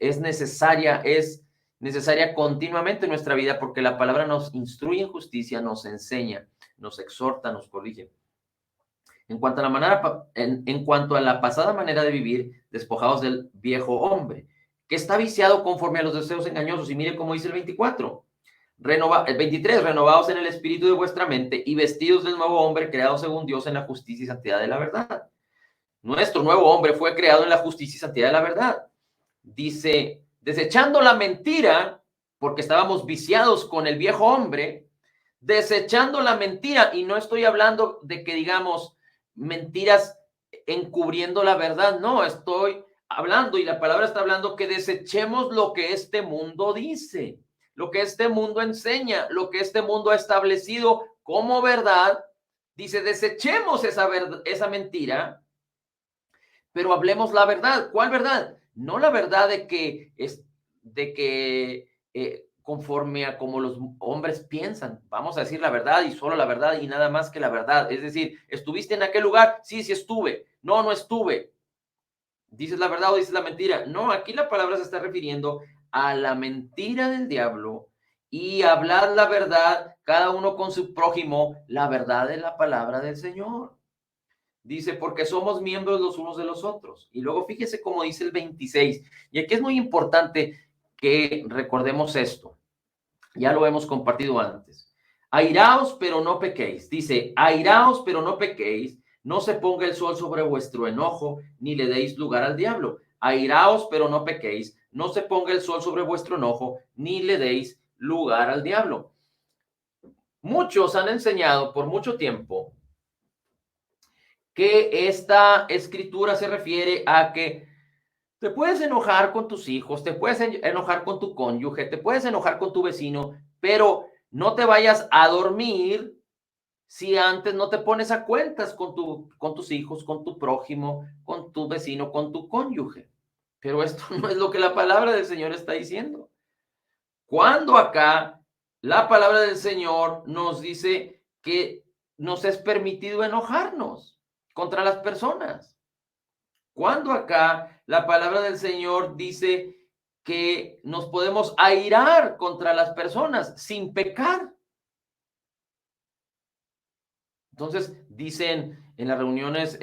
es necesaria, es necesaria continuamente en nuestra vida, porque la palabra nos instruye en justicia, nos enseña, nos exhorta, nos corrige. En cuanto a la pasada manera de vivir, despojados del viejo hombre, que está viciado conforme a los deseos engañosos. Y mire cómo dice el 24. El 23, renovados en el espíritu de vuestra mente y vestidos del nuevo hombre creado según Dios en la justicia y santidad de la verdad. Nuestro nuevo hombre fue creado en la justicia y santidad de la verdad. Dice, desechando la mentira, porque estábamos viciados con el viejo hombre, desechando la mentira, y no estoy hablando de que digamos mentiras encubriendo la verdad, no, estoy hablando, y la palabra está hablando que desechemos lo que este mundo dice, lo que este mundo enseña, lo que este mundo ha establecido como verdad. Dice, desechemos esa mentira, pero hablemos la verdad. ¿Cuál verdad? No la verdad conforme a como los hombres piensan. Vamos a decir la verdad y solo la verdad y nada más que la verdad. Es decir, ¿estuviste en aquel lugar? Sí, sí estuve. No, no estuve. ¿Dices la verdad o dices la mentira? No, aquí la palabra se está refiriendo a la mentira del diablo y hablar la verdad, cada uno con su prójimo, la verdad de la palabra del Señor. Dice, porque somos miembros los unos de los otros. Y luego fíjese cómo dice el 26. Y aquí es muy importante que recordemos esto. Ya lo hemos compartido antes. Airaos, pero no pequéis. Dice, airaos, pero no pequéis. No se ponga el sol sobre vuestro enojo, ni le deis lugar al diablo. Airaos, pero no pequéis. No se ponga el sol sobre vuestro enojo, ni le deis lugar al diablo. Muchos han enseñado por mucho tiempo que esta escritura se refiere a que te puedes enojar con tus hijos, te puedes enojar con tu cónyuge, te puedes enojar con tu vecino, pero no te vayas a dormir si antes no te pones a cuentas con tus hijos, con tu prójimo, con tu vecino, con tu cónyuge. Pero esto no es lo que la palabra del Señor está diciendo. Cuando acá la palabra del Señor nos dice que nos es permitido enojarnos contra las personas. Cuando acá la palabra del Señor dice que nos podemos airar contra las personas sin pecar. Entonces dicen en las reuniones,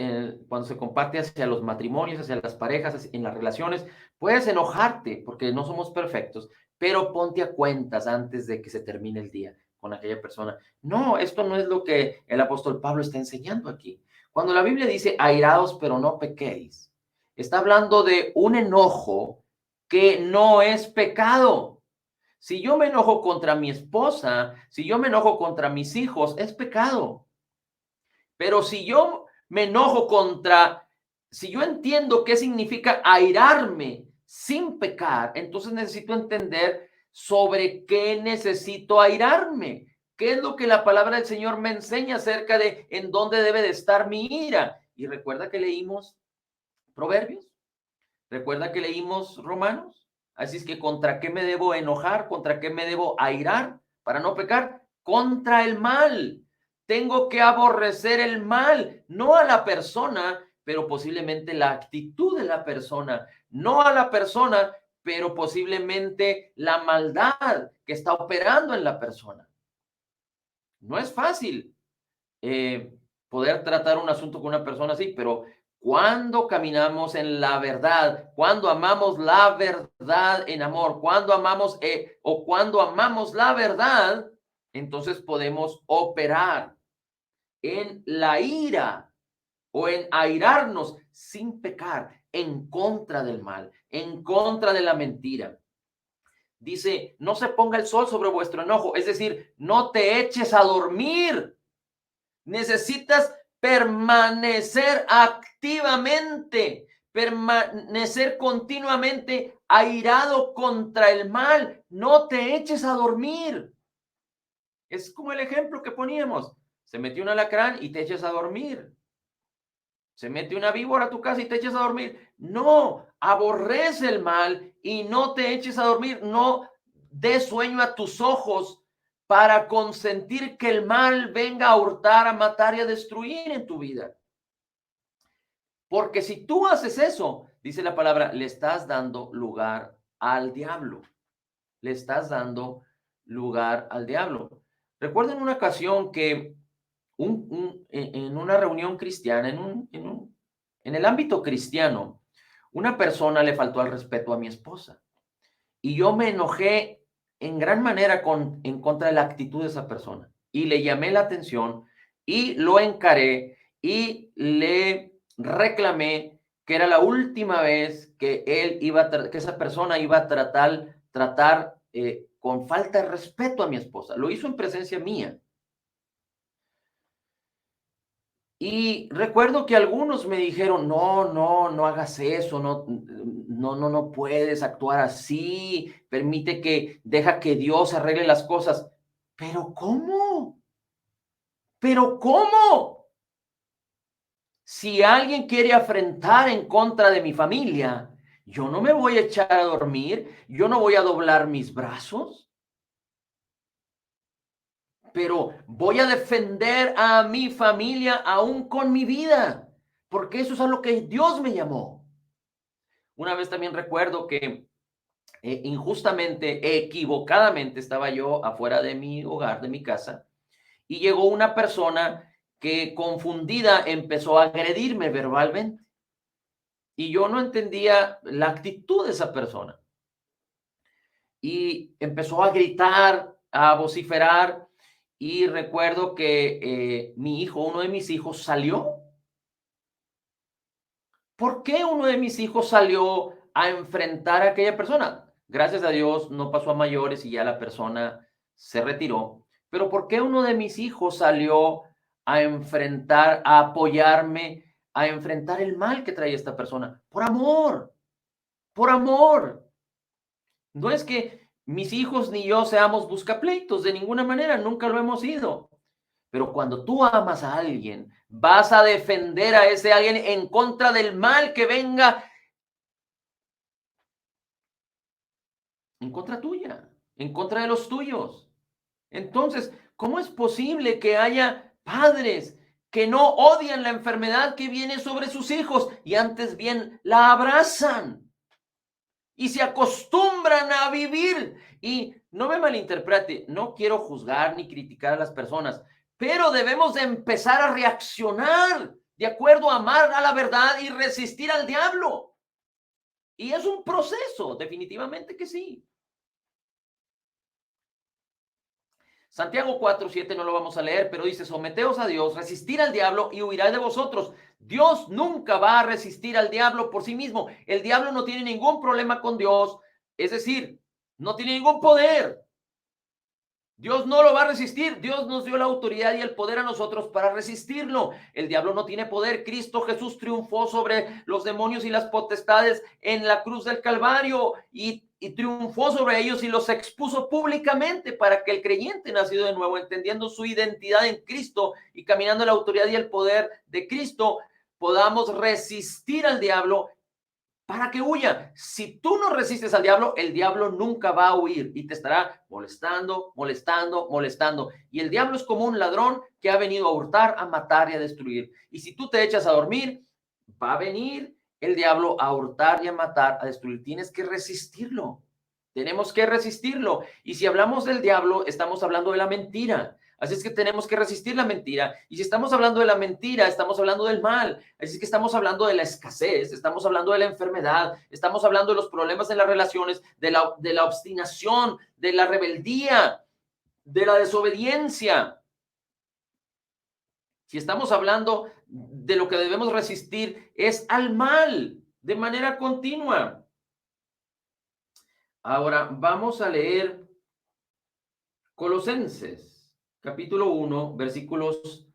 cuando se comparte hacia los matrimonios, hacia las parejas, en las relaciones, puedes enojarte porque no somos perfectos, pero ponte a cuentas antes de que se termine el día con aquella persona. No, esto no es lo que el apóstol Pablo está enseñando aquí. Cuando la Biblia dice airaos, pero no pequéis, está hablando de un enojo que no es pecado. Si yo me enojo contra mi esposa, si yo me enojo contra mis hijos, es pecado. Pero si yo me enojo si yo entiendo qué significa airarme sin pecar, entonces necesito entender sobre qué necesito airarme. ¿Qué es lo que la palabra del Señor me enseña acerca de en dónde debe de estar mi ira? Y recuerda que leímos Proverbios, recuerda que leímos Romanos. Así es que ¿contra qué me debo enojar? ¿Contra qué me debo airar para no pecar? Contra el mal. Tengo que aborrecer el mal, no a la persona, pero posiblemente la actitud de la persona, no a la persona, pero posiblemente la maldad que está operando en la persona. No es fácil poder tratar un asunto con una persona así, pero cuando caminamos en la verdad, cuando amamos la verdad en amor, cuando amamos cuando amamos la verdad, entonces podemos operar en la ira o en airarnos sin pecar en contra del mal, en contra de la mentira. Dice, no se ponga el sol sobre vuestro enojo, es decir, no te eches a dormir. Necesitas permanecer activamente, permanecer continuamente airado contra el mal. No te eches a dormir. Es como el ejemplo que poníamos. Se metió un alacrán y te echas a dormir. Se mete una víbora a tu casa y te echas a dormir. No, aborrece el mal y no te eches a dormir. No des sueño a tus ojos para consentir que el mal venga a hurtar, a matar y a destruir en tu vida. Porque si tú haces eso, dice la palabra, le estás dando lugar al diablo. le estás dando lugar al diablo. Recuerdo en una ocasión que en una reunión cristiana, en el ámbito cristiano, una persona le faltó al respeto a mi esposa y yo me enojé en gran manera en contra de la actitud de esa persona y le llamé la atención y lo encaré y le reclamé que era la última vez que que esa persona iba a tratar con falta de respeto a mi esposa. Lo hizo en presencia mía. Y recuerdo que algunos me dijeron, no, no, no hagas eso, no, no, no, no puedes actuar así, deja que Dios arregle las cosas. Pero ¿cómo? ¿Pero cómo? Si alguien quiere afrentar en contra de mi familia, yo no me voy a echar a dormir, yo no voy a doblar mis brazos, pero voy a defender a mi familia aún con mi vida, porque eso es a lo que Dios me llamó. Una vez también recuerdo que injustamente, equivocadamente, estaba yo afuera de mi hogar, de mi casa, y llegó una persona que confundida empezó a agredirme verbalmente. Y yo no entendía la actitud de esa persona. Y empezó a gritar, a vociferar, y recuerdo que uno de mis hijos salió. ¿Por qué uno de mis hijos salió a enfrentar a aquella persona? Gracias a Dios no pasó a mayores y ya la persona se retiró. Pero ¿por qué uno de mis hijos salió a enfrentar, a apoyarme, a enfrentar el mal que traía esta persona? Por amor, por amor. No es que mis hijos ni yo seamos buscapleitos, de ninguna manera, nunca lo hemos sido. Pero cuando tú amas a alguien, vas a defender a ese alguien en contra del mal que venga en contra tuya, en contra de los tuyos. Entonces, ¿cómo es posible que haya padres que no odian la enfermedad que viene sobre sus hijos y antes bien la abrazan y se acostumbran a vivir? Y no me malinterprete, no quiero juzgar ni criticar a las personas, pero debemos de empezar a reaccionar de acuerdo a amar a la verdad y resistir al diablo. Y es un proceso, definitivamente que sí. Santiago 4:7 no lo vamos a leer, pero dice, someteos a Dios, resistir al diablo y huirá de vosotros. Dios nunca va a resistir al diablo por sí mismo. El diablo no tiene ningún problema con Dios, es decir, no tiene ningún poder. Dios no lo va a resistir. Dios nos dio la autoridad y el poder a nosotros para resistirlo. El diablo no tiene poder. Cristo Jesús triunfó sobre los demonios y las potestades en la cruz del Calvario y triunfó sobre ellos y los expuso públicamente para que el creyente nacido de nuevo, entendiendo su identidad en Cristo y caminando en la autoridad y el poder de Cristo, podamos resistir al diablo para que huya. Si tú no resistes al diablo, el diablo nunca va a huir y te estará molestando, molestando, molestando. Y el diablo es como un ladrón que ha venido a hurtar, a matar y a destruir. Y si tú te echas a dormir, va a venir el diablo a hurtar y a matar, a destruir. Tienes que resistirlo. Tenemos que resistirlo. Y si hablamos del diablo, estamos hablando de la mentira. Así es que tenemos que resistir la mentira. Y si estamos hablando de la mentira, estamos hablando del mal. Así es que estamos hablando de la escasez, estamos hablando de la enfermedad, estamos hablando de los problemas en las relaciones, de la obstinación, de la rebeldía, de la desobediencia. Si estamos hablando de lo que debemos resistir, es al mal de manera continua. Ahora vamos a leer Colosenses, capítulo 1, versículos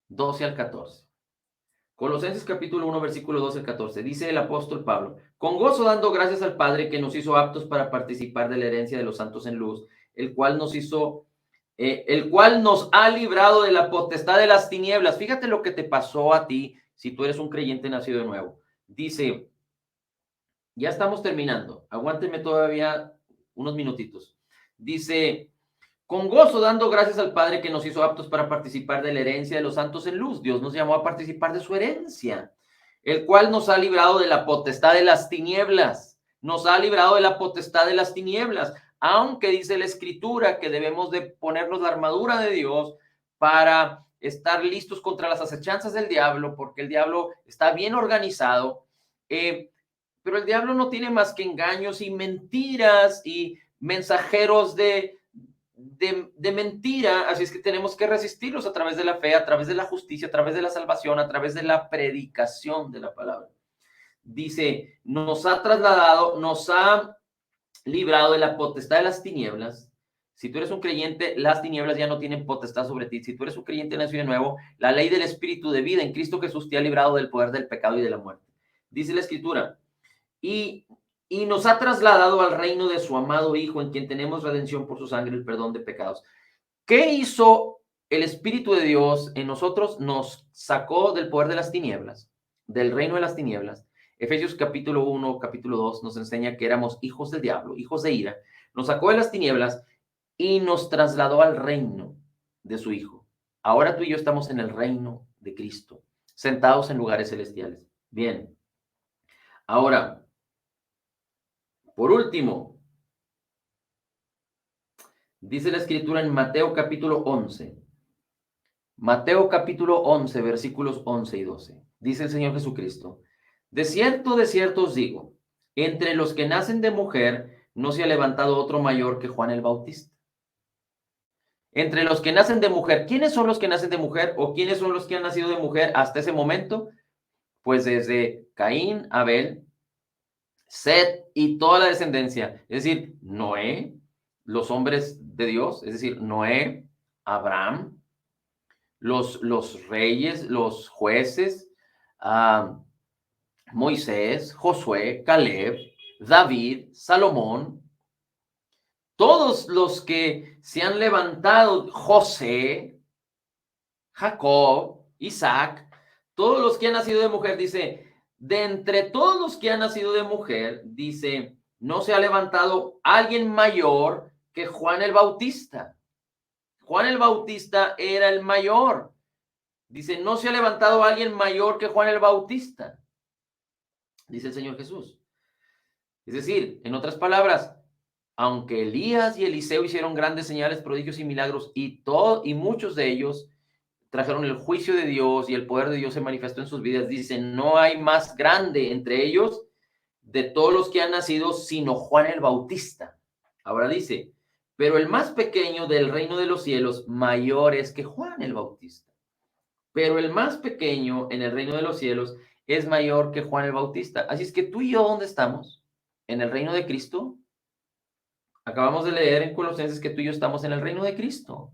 12 al 14. Colosenses capítulo 1, versículo 12 al 14. Dice el apóstol Pablo, con gozo dando gracias al Padre que nos hizo aptos para participar de la herencia de los santos en luz, el cual nos ha librado de la potestad de las tinieblas. Fíjate lo que te pasó a ti si tú eres un creyente nacido de nuevo. Dice, ya estamos terminando, aguántenme todavía unos minutitos. Dice, con gozo dando gracias al Padre que nos hizo aptos para participar de la herencia de los santos en luz. Dios nos llamó a participar de su herencia, el cual nos ha librado de la potestad de las tinieblas. Nos ha librado de la potestad de las tinieblas. aunque dice la Escritura que debemos de ponernos la armadura de Dios para estar listos contra las acechanzas del diablo, porque el diablo está bien organizado, pero el diablo no tiene más que engaños y mentiras y mensajeros de mentira, así es que tenemos que resistirlos a través de la fe, a través de la justicia, a través de la salvación, a través de la predicación de la palabra. Dice, nos ha trasladado, nos ha librado de la potestad de las tinieblas. Si tú eres un creyente, las tinieblas ya no tienen potestad sobre ti. Si tú eres un creyente nacido de nuevo, la ley del Espíritu de vida en Cristo Jesús te ha librado del poder del pecado y de la muerte. Dice la Escritura, y nos ha trasladado al reino de su amado Hijo, en quien tenemos redención por su sangre, el perdón de pecados. ¿Qué hizo el Espíritu de Dios en nosotros? Nos sacó del poder de las tinieblas, del reino de las tinieblas. Efesios capítulo 1, capítulo 2 nos enseña que éramos hijos del diablo, hijos de ira. Nos sacó de las tinieblas y nos trasladó al reino de su Hijo. Ahora tú y yo estamos en el reino de Cristo, sentados en lugares celestiales. Bien. Ahora, por último, dice la Escritura en Mateo capítulo 11. Mateo capítulo 11, versículos 11 y 12. Dice el Señor Jesucristo, de cierto os digo, entre los que nacen de mujer no se ha levantado otro mayor que Juan el Bautista. Entre los que nacen de mujer, ¿quiénes son los que nacen de mujer o quiénes son los que han nacido de mujer hasta ese momento? Pues desde Caín, Abel, Set y toda la descendencia, es decir, Noé, los hombres de Dios, es decir, Noé, Abraham, los reyes, los jueces, Moisés, Josué, Caleb, David, Salomón, todos los que se han levantado, José, Jacob, Isaac, todos los que han nacido de mujer, dice, de entre todos los que han nacido de mujer, dice, no se ha levantado alguien mayor que Juan el Bautista. Juan el Bautista era el mayor. Dice, no se ha levantado alguien mayor que Juan el Bautista. Dice el Señor Jesús. Es decir, en otras palabras, aunque Elías y Eliseo hicieron grandes señales, prodigios y milagros, y muchos de ellos trajeron el juicio de Dios y el poder de Dios se manifestó en sus vidas, dice, no hay más grande entre ellos de todos los que han nacido, sino Juan el Bautista. Ahora dice, pero el más pequeño del reino de los cielos mayor es que Juan el Bautista. Pero el más pequeño en el reino de los cielos es mayor que Juan el Bautista. Así es que tú y yo, ¿dónde estamos? ¿En el reino de Cristo? Acabamos de leer en Colosenses que tú y yo estamos en el reino de Cristo.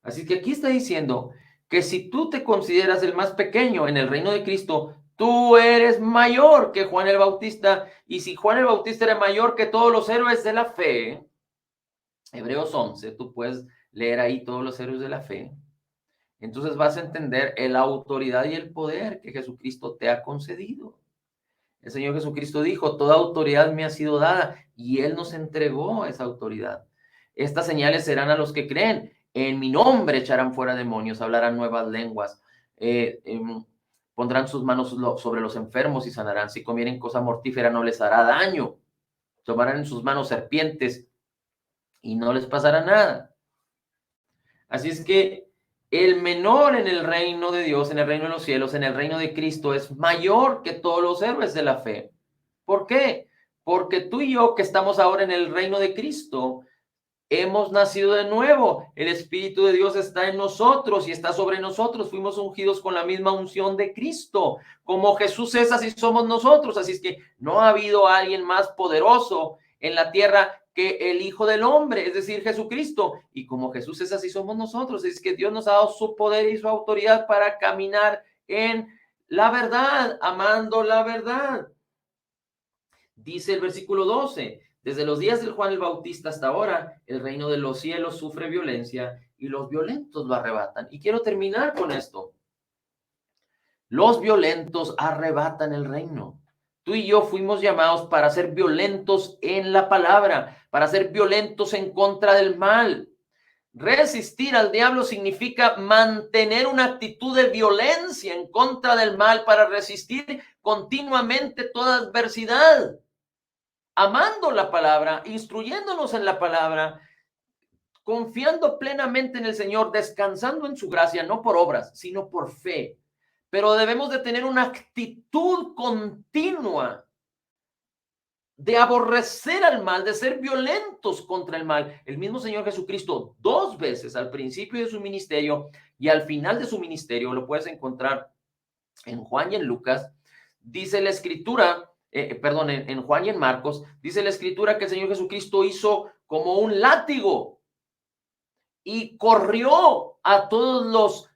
Así que aquí está diciendo que si tú te consideras el más pequeño en el reino de Cristo, tú eres mayor que Juan el Bautista. Y si Juan el Bautista era mayor que todos los héroes de la fe, Hebreos 11, tú puedes leer ahí todos los héroes de la fe. Entonces vas a entender la autoridad y el poder que Jesucristo te ha concedido. El Señor Jesucristo dijo, toda autoridad me ha sido dada y Él nos entregó esa autoridad. Estas señales serán a los que creen. En mi nombre echarán fuera demonios, hablarán nuevas lenguas, pondrán sus manos sobre los enfermos y sanarán. Si comieren cosa mortífera no les hará daño. Tomarán en sus manos serpientes y no les pasará nada. Así es que el menor en el reino de Dios, en el reino de los cielos, en el reino de Cristo, es mayor que todos los héroes de la fe. ¿Por qué? Porque tú y yo que estamos ahora en el reino de Cristo, hemos nacido de nuevo. El Espíritu de Dios está en nosotros y está sobre nosotros. Fuimos ungidos con la misma unción de Cristo. Como Jesús es, así somos nosotros. Así es que no ha habido alguien más poderoso en la tierra que el Hijo del Hombre, es decir, Jesucristo. Y como Jesús es, así somos nosotros. Es que Dios nos ha dado su poder y su autoridad para caminar en la verdad, amando la verdad. Dice el versículo 12, desde los días del Juan el Bautista hasta ahora, el reino de los cielos sufre violencia y los violentos lo arrebatan. Y quiero terminar con esto. Los violentos arrebatan el reino. Tú y yo fuimos llamados para ser violentos en la palabra, para ser violentos en contra del mal. Resistir al diablo significa mantener una actitud de violencia en contra del mal para resistir continuamente toda adversidad. amando la palabra, instruyéndonos en la palabra, confiando plenamente en el Señor, descansando en su gracia, no por obras, sino por fe. Pero debemos de tener una actitud continua de aborrecer al mal, de ser violentos contra el mal. El mismo Señor Jesucristo 2 veces al principio de su ministerio y al final de su ministerio, lo puedes encontrar en Juan y en Lucas, dice la escritura, en Juan y en Marcos, dice la escritura que el Señor Jesucristo hizo como un látigo y corrió a todos los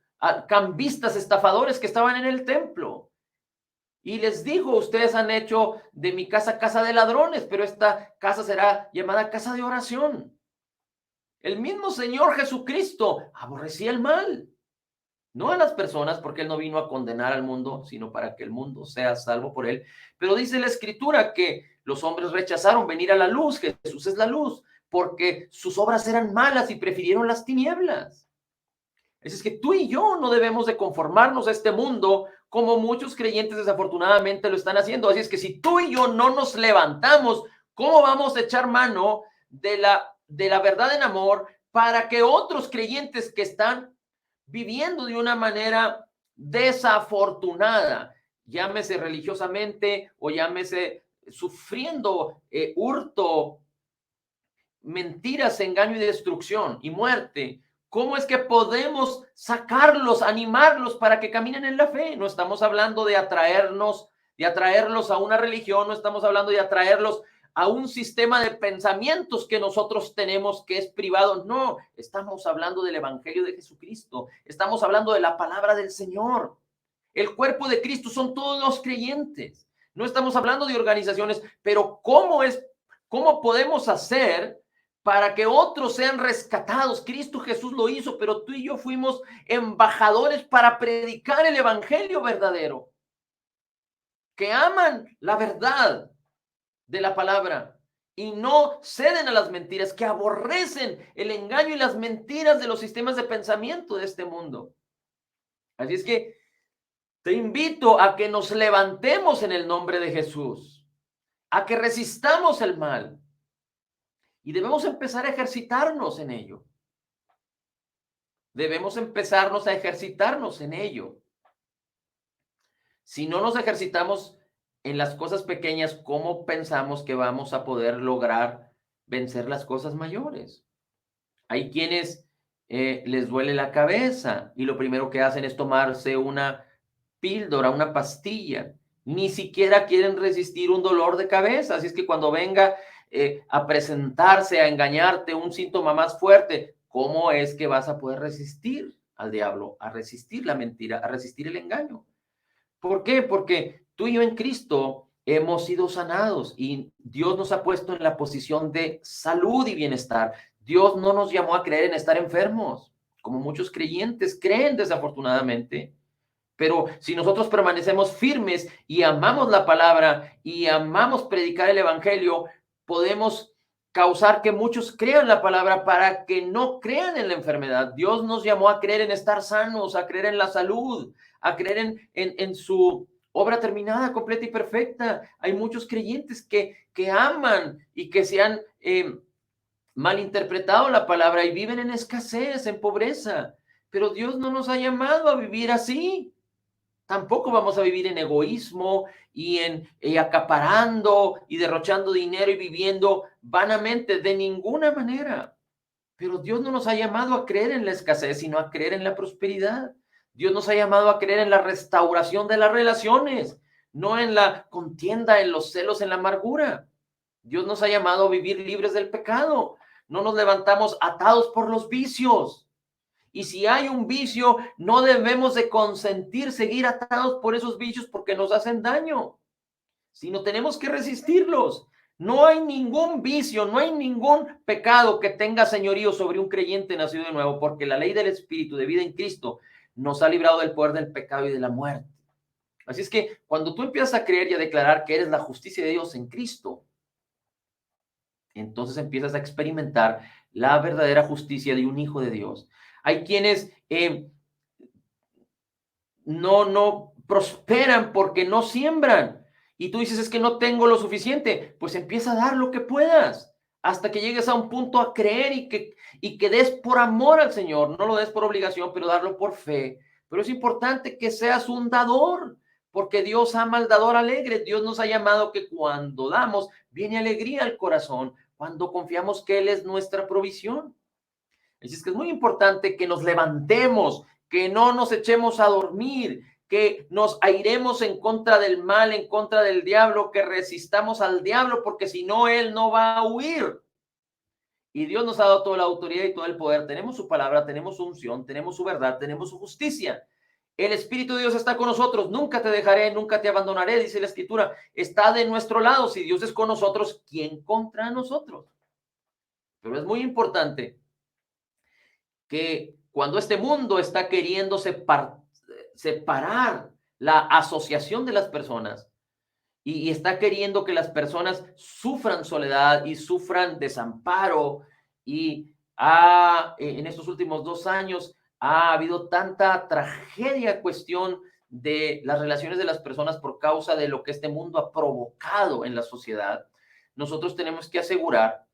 cambistas, estafadores que estaban en el templo. Y les dijo, ustedes han hecho de mi casa casa de ladrones, pero esta casa será llamada casa de oración. El mismo Señor Jesucristo aborrecía el mal, no a las personas, porque Él no vino a condenar al mundo, sino para que el mundo sea salvo por Él. Pero dice la Escritura que los hombres rechazaron venir a la luz, que Jesús es la luz, porque sus obras eran malas y prefirieron las tinieblas. Es que tú y yo no debemos de conformarnos a este mundo como muchos creyentes desafortunadamente lo están haciendo. Así es que si tú y yo no nos levantamos, ¿cómo vamos a echar mano de la verdad en amor para que otros creyentes que están viviendo de una manera desafortunada, llámese religiosamente o llámese sufriendo hurto, mentiras, engaño y destrucción y muerte? ¿Cómo es que podemos sacarlos, animarlos para que caminen en la fe? No estamos hablando de atraerlos a una religión, no estamos hablando de atraerlos a un sistema de pensamientos que nosotros tenemos que es privado. No, estamos hablando del Evangelio de Jesucristo. Estamos hablando de la palabra del Señor. El cuerpo de Cristo son todos los creyentes. No estamos hablando de organizaciones, pero ¿cómo podemos hacer para que otros sean rescatados? Cristo Jesús lo hizo, pero tú y yo fuimos embajadores para predicar el evangelio verdadero, que aman la verdad de la palabra y no ceden a las mentiras, que aborrecen el engaño y las mentiras de los sistemas de pensamiento de este mundo. Así es que te invito a que nos levantemos en el nombre de Jesús, a que resistamos el mal. Y debemos empezar a ejercitarnos en ello. Debemos empezarnos a ejercitarnos en ello. Si no nos ejercitamos en las cosas pequeñas, ¿cómo pensamos que vamos a poder lograr vencer las cosas mayores? Hay quienes les duele la cabeza y lo primero que hacen es tomarse una píldora, una pastilla. Ni siquiera quieren resistir un dolor de cabeza. Así es que cuando venga a presentarse, a engañarte un síntoma más fuerte, ¿cómo es que vas a poder resistir al diablo, a resistir la mentira, a resistir el engaño? ¿Por qué? Porque tú y yo en Cristo hemos sido sanados y Dios nos ha puesto en la posición de salud y bienestar. Dios no nos llamó a creer en estar enfermos, como muchos creyentes creen desafortunadamente. Pero si nosotros permanecemos firmes y amamos la palabra y amamos predicar el evangelio, podemos causar que muchos crean la palabra para que no crean en la enfermedad. Dios nos llamó a creer en estar sanos, a creer en la salud, a creer en su obra terminada, completa y perfecta. Hay muchos creyentes que aman y que se han malinterpretado la palabra y viven en escasez, en pobreza. Pero Dios no nos ha llamado a vivir así. Tampoco vamos a vivir en egoísmo y en acaparando y derrochando dinero y viviendo vanamente, de ninguna manera. Pero Dios no nos ha llamado a creer en la escasez, sino a creer en la prosperidad. Dios nos ha llamado a creer en la restauración de las relaciones, no en la contienda, en los celos, en la amargura. Dios nos ha llamado a vivir libres del pecado. No nos levantamos atados por los vicios. Y si hay un vicio, no debemos de consentir seguir atados por esos vicios porque nos hacen daño, sino tenemos que resistirlos. No hay ningún vicio, no hay ningún pecado que tenga señorío sobre un creyente nacido de nuevo, porque la ley del Espíritu de vida en Cristo nos ha librado del poder del pecado y de la muerte. Así es que cuando tú empiezas a creer y a declarar que eres la justicia de Dios en Cristo, entonces empiezas a experimentar la verdadera justicia de un hijo de Dios. Hay quienes no prosperan porque no siembran. y tú dices, es que no tengo lo suficiente, pues empieza a dar lo que puedas hasta que llegues a un punto a creer y que des por amor al Señor, no lo des por obligación, pero darlo por fe. Pero es importante que seas un dador, porque Dios ama al dador alegre. Dios nos ha llamado que cuando damos, viene alegría al corazón, cuando confiamos que Él es nuestra provisión. Así es que es muy importante que nos levantemos, que no nos echemos a dormir, que nos airemos en contra del mal, en contra del diablo, que resistamos al diablo, porque si no, él no va a huir. Y Dios nos ha dado toda la autoridad y todo el poder. Tenemos su palabra, tenemos su unción, tenemos su verdad, tenemos su justicia. El Espíritu de Dios está con nosotros. Nunca te dejaré, nunca te abandonaré, dice la Escritura. Está de nuestro lado. Si Dios es con nosotros, ¿quién contra nosotros? Pero es muy importante que cuando este mundo está queriendo separar la asociación de las personas y está queriendo que las personas sufran soledad y sufran desamparo y en estos últimos 2 años ha habido tanta tragedia cuestión de las relaciones de las personas por causa de lo que este mundo ha provocado en la sociedad. Nosotros tenemos que asegurar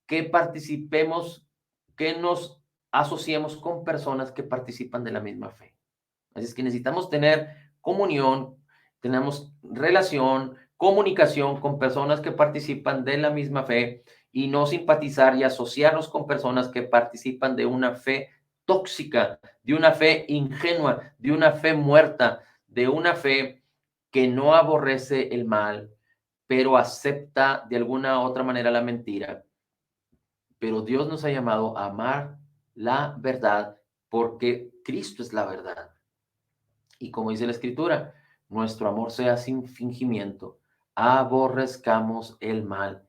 que participemos, que nos asociemos con personas que participan de la misma fe. Así es que necesitamos tener comunión, tenemos relación, comunicación con personas que participan de la misma fe y no simpatizar y asociarnos con personas que participan de una fe tóxica, de una fe ingenua, de una fe muerta, de una fe que no aborrece el mal, pero acepta de alguna otra manera la mentira. Pero Dios nos ha llamado a amar la verdad porque Cristo es la verdad. Y como dice la Escritura, nuestro amor sea sin fingimiento, aborrezcamos el mal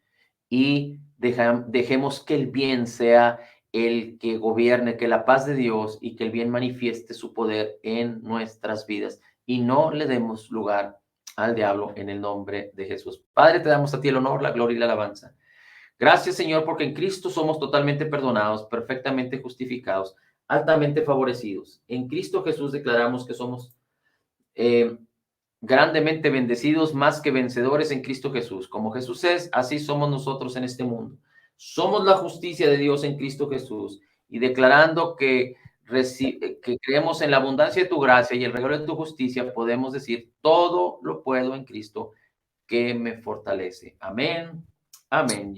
y dejemos que el bien sea el que gobierne, que la paz de Dios y que el bien manifieste su poder en nuestras vidas y no le demos lugar al diablo en el nombre de Jesús. Padre, te damos a ti el honor, la gloria y la alabanza. Gracias, Señor, porque en Cristo somos totalmente perdonados, perfectamente justificados, altamente favorecidos. En Cristo Jesús declaramos que somos eh, grandemente bendecidos, más que vencedores en Cristo Jesús. Como Jesús es, así somos nosotros en este mundo. Somos la justicia de Dios en Cristo Jesús y declarando que creemos en la abundancia de tu gracia y el regalo de tu justicia, podemos decir, todo lo puedo en Cristo que me fortalece. Amén. Amén.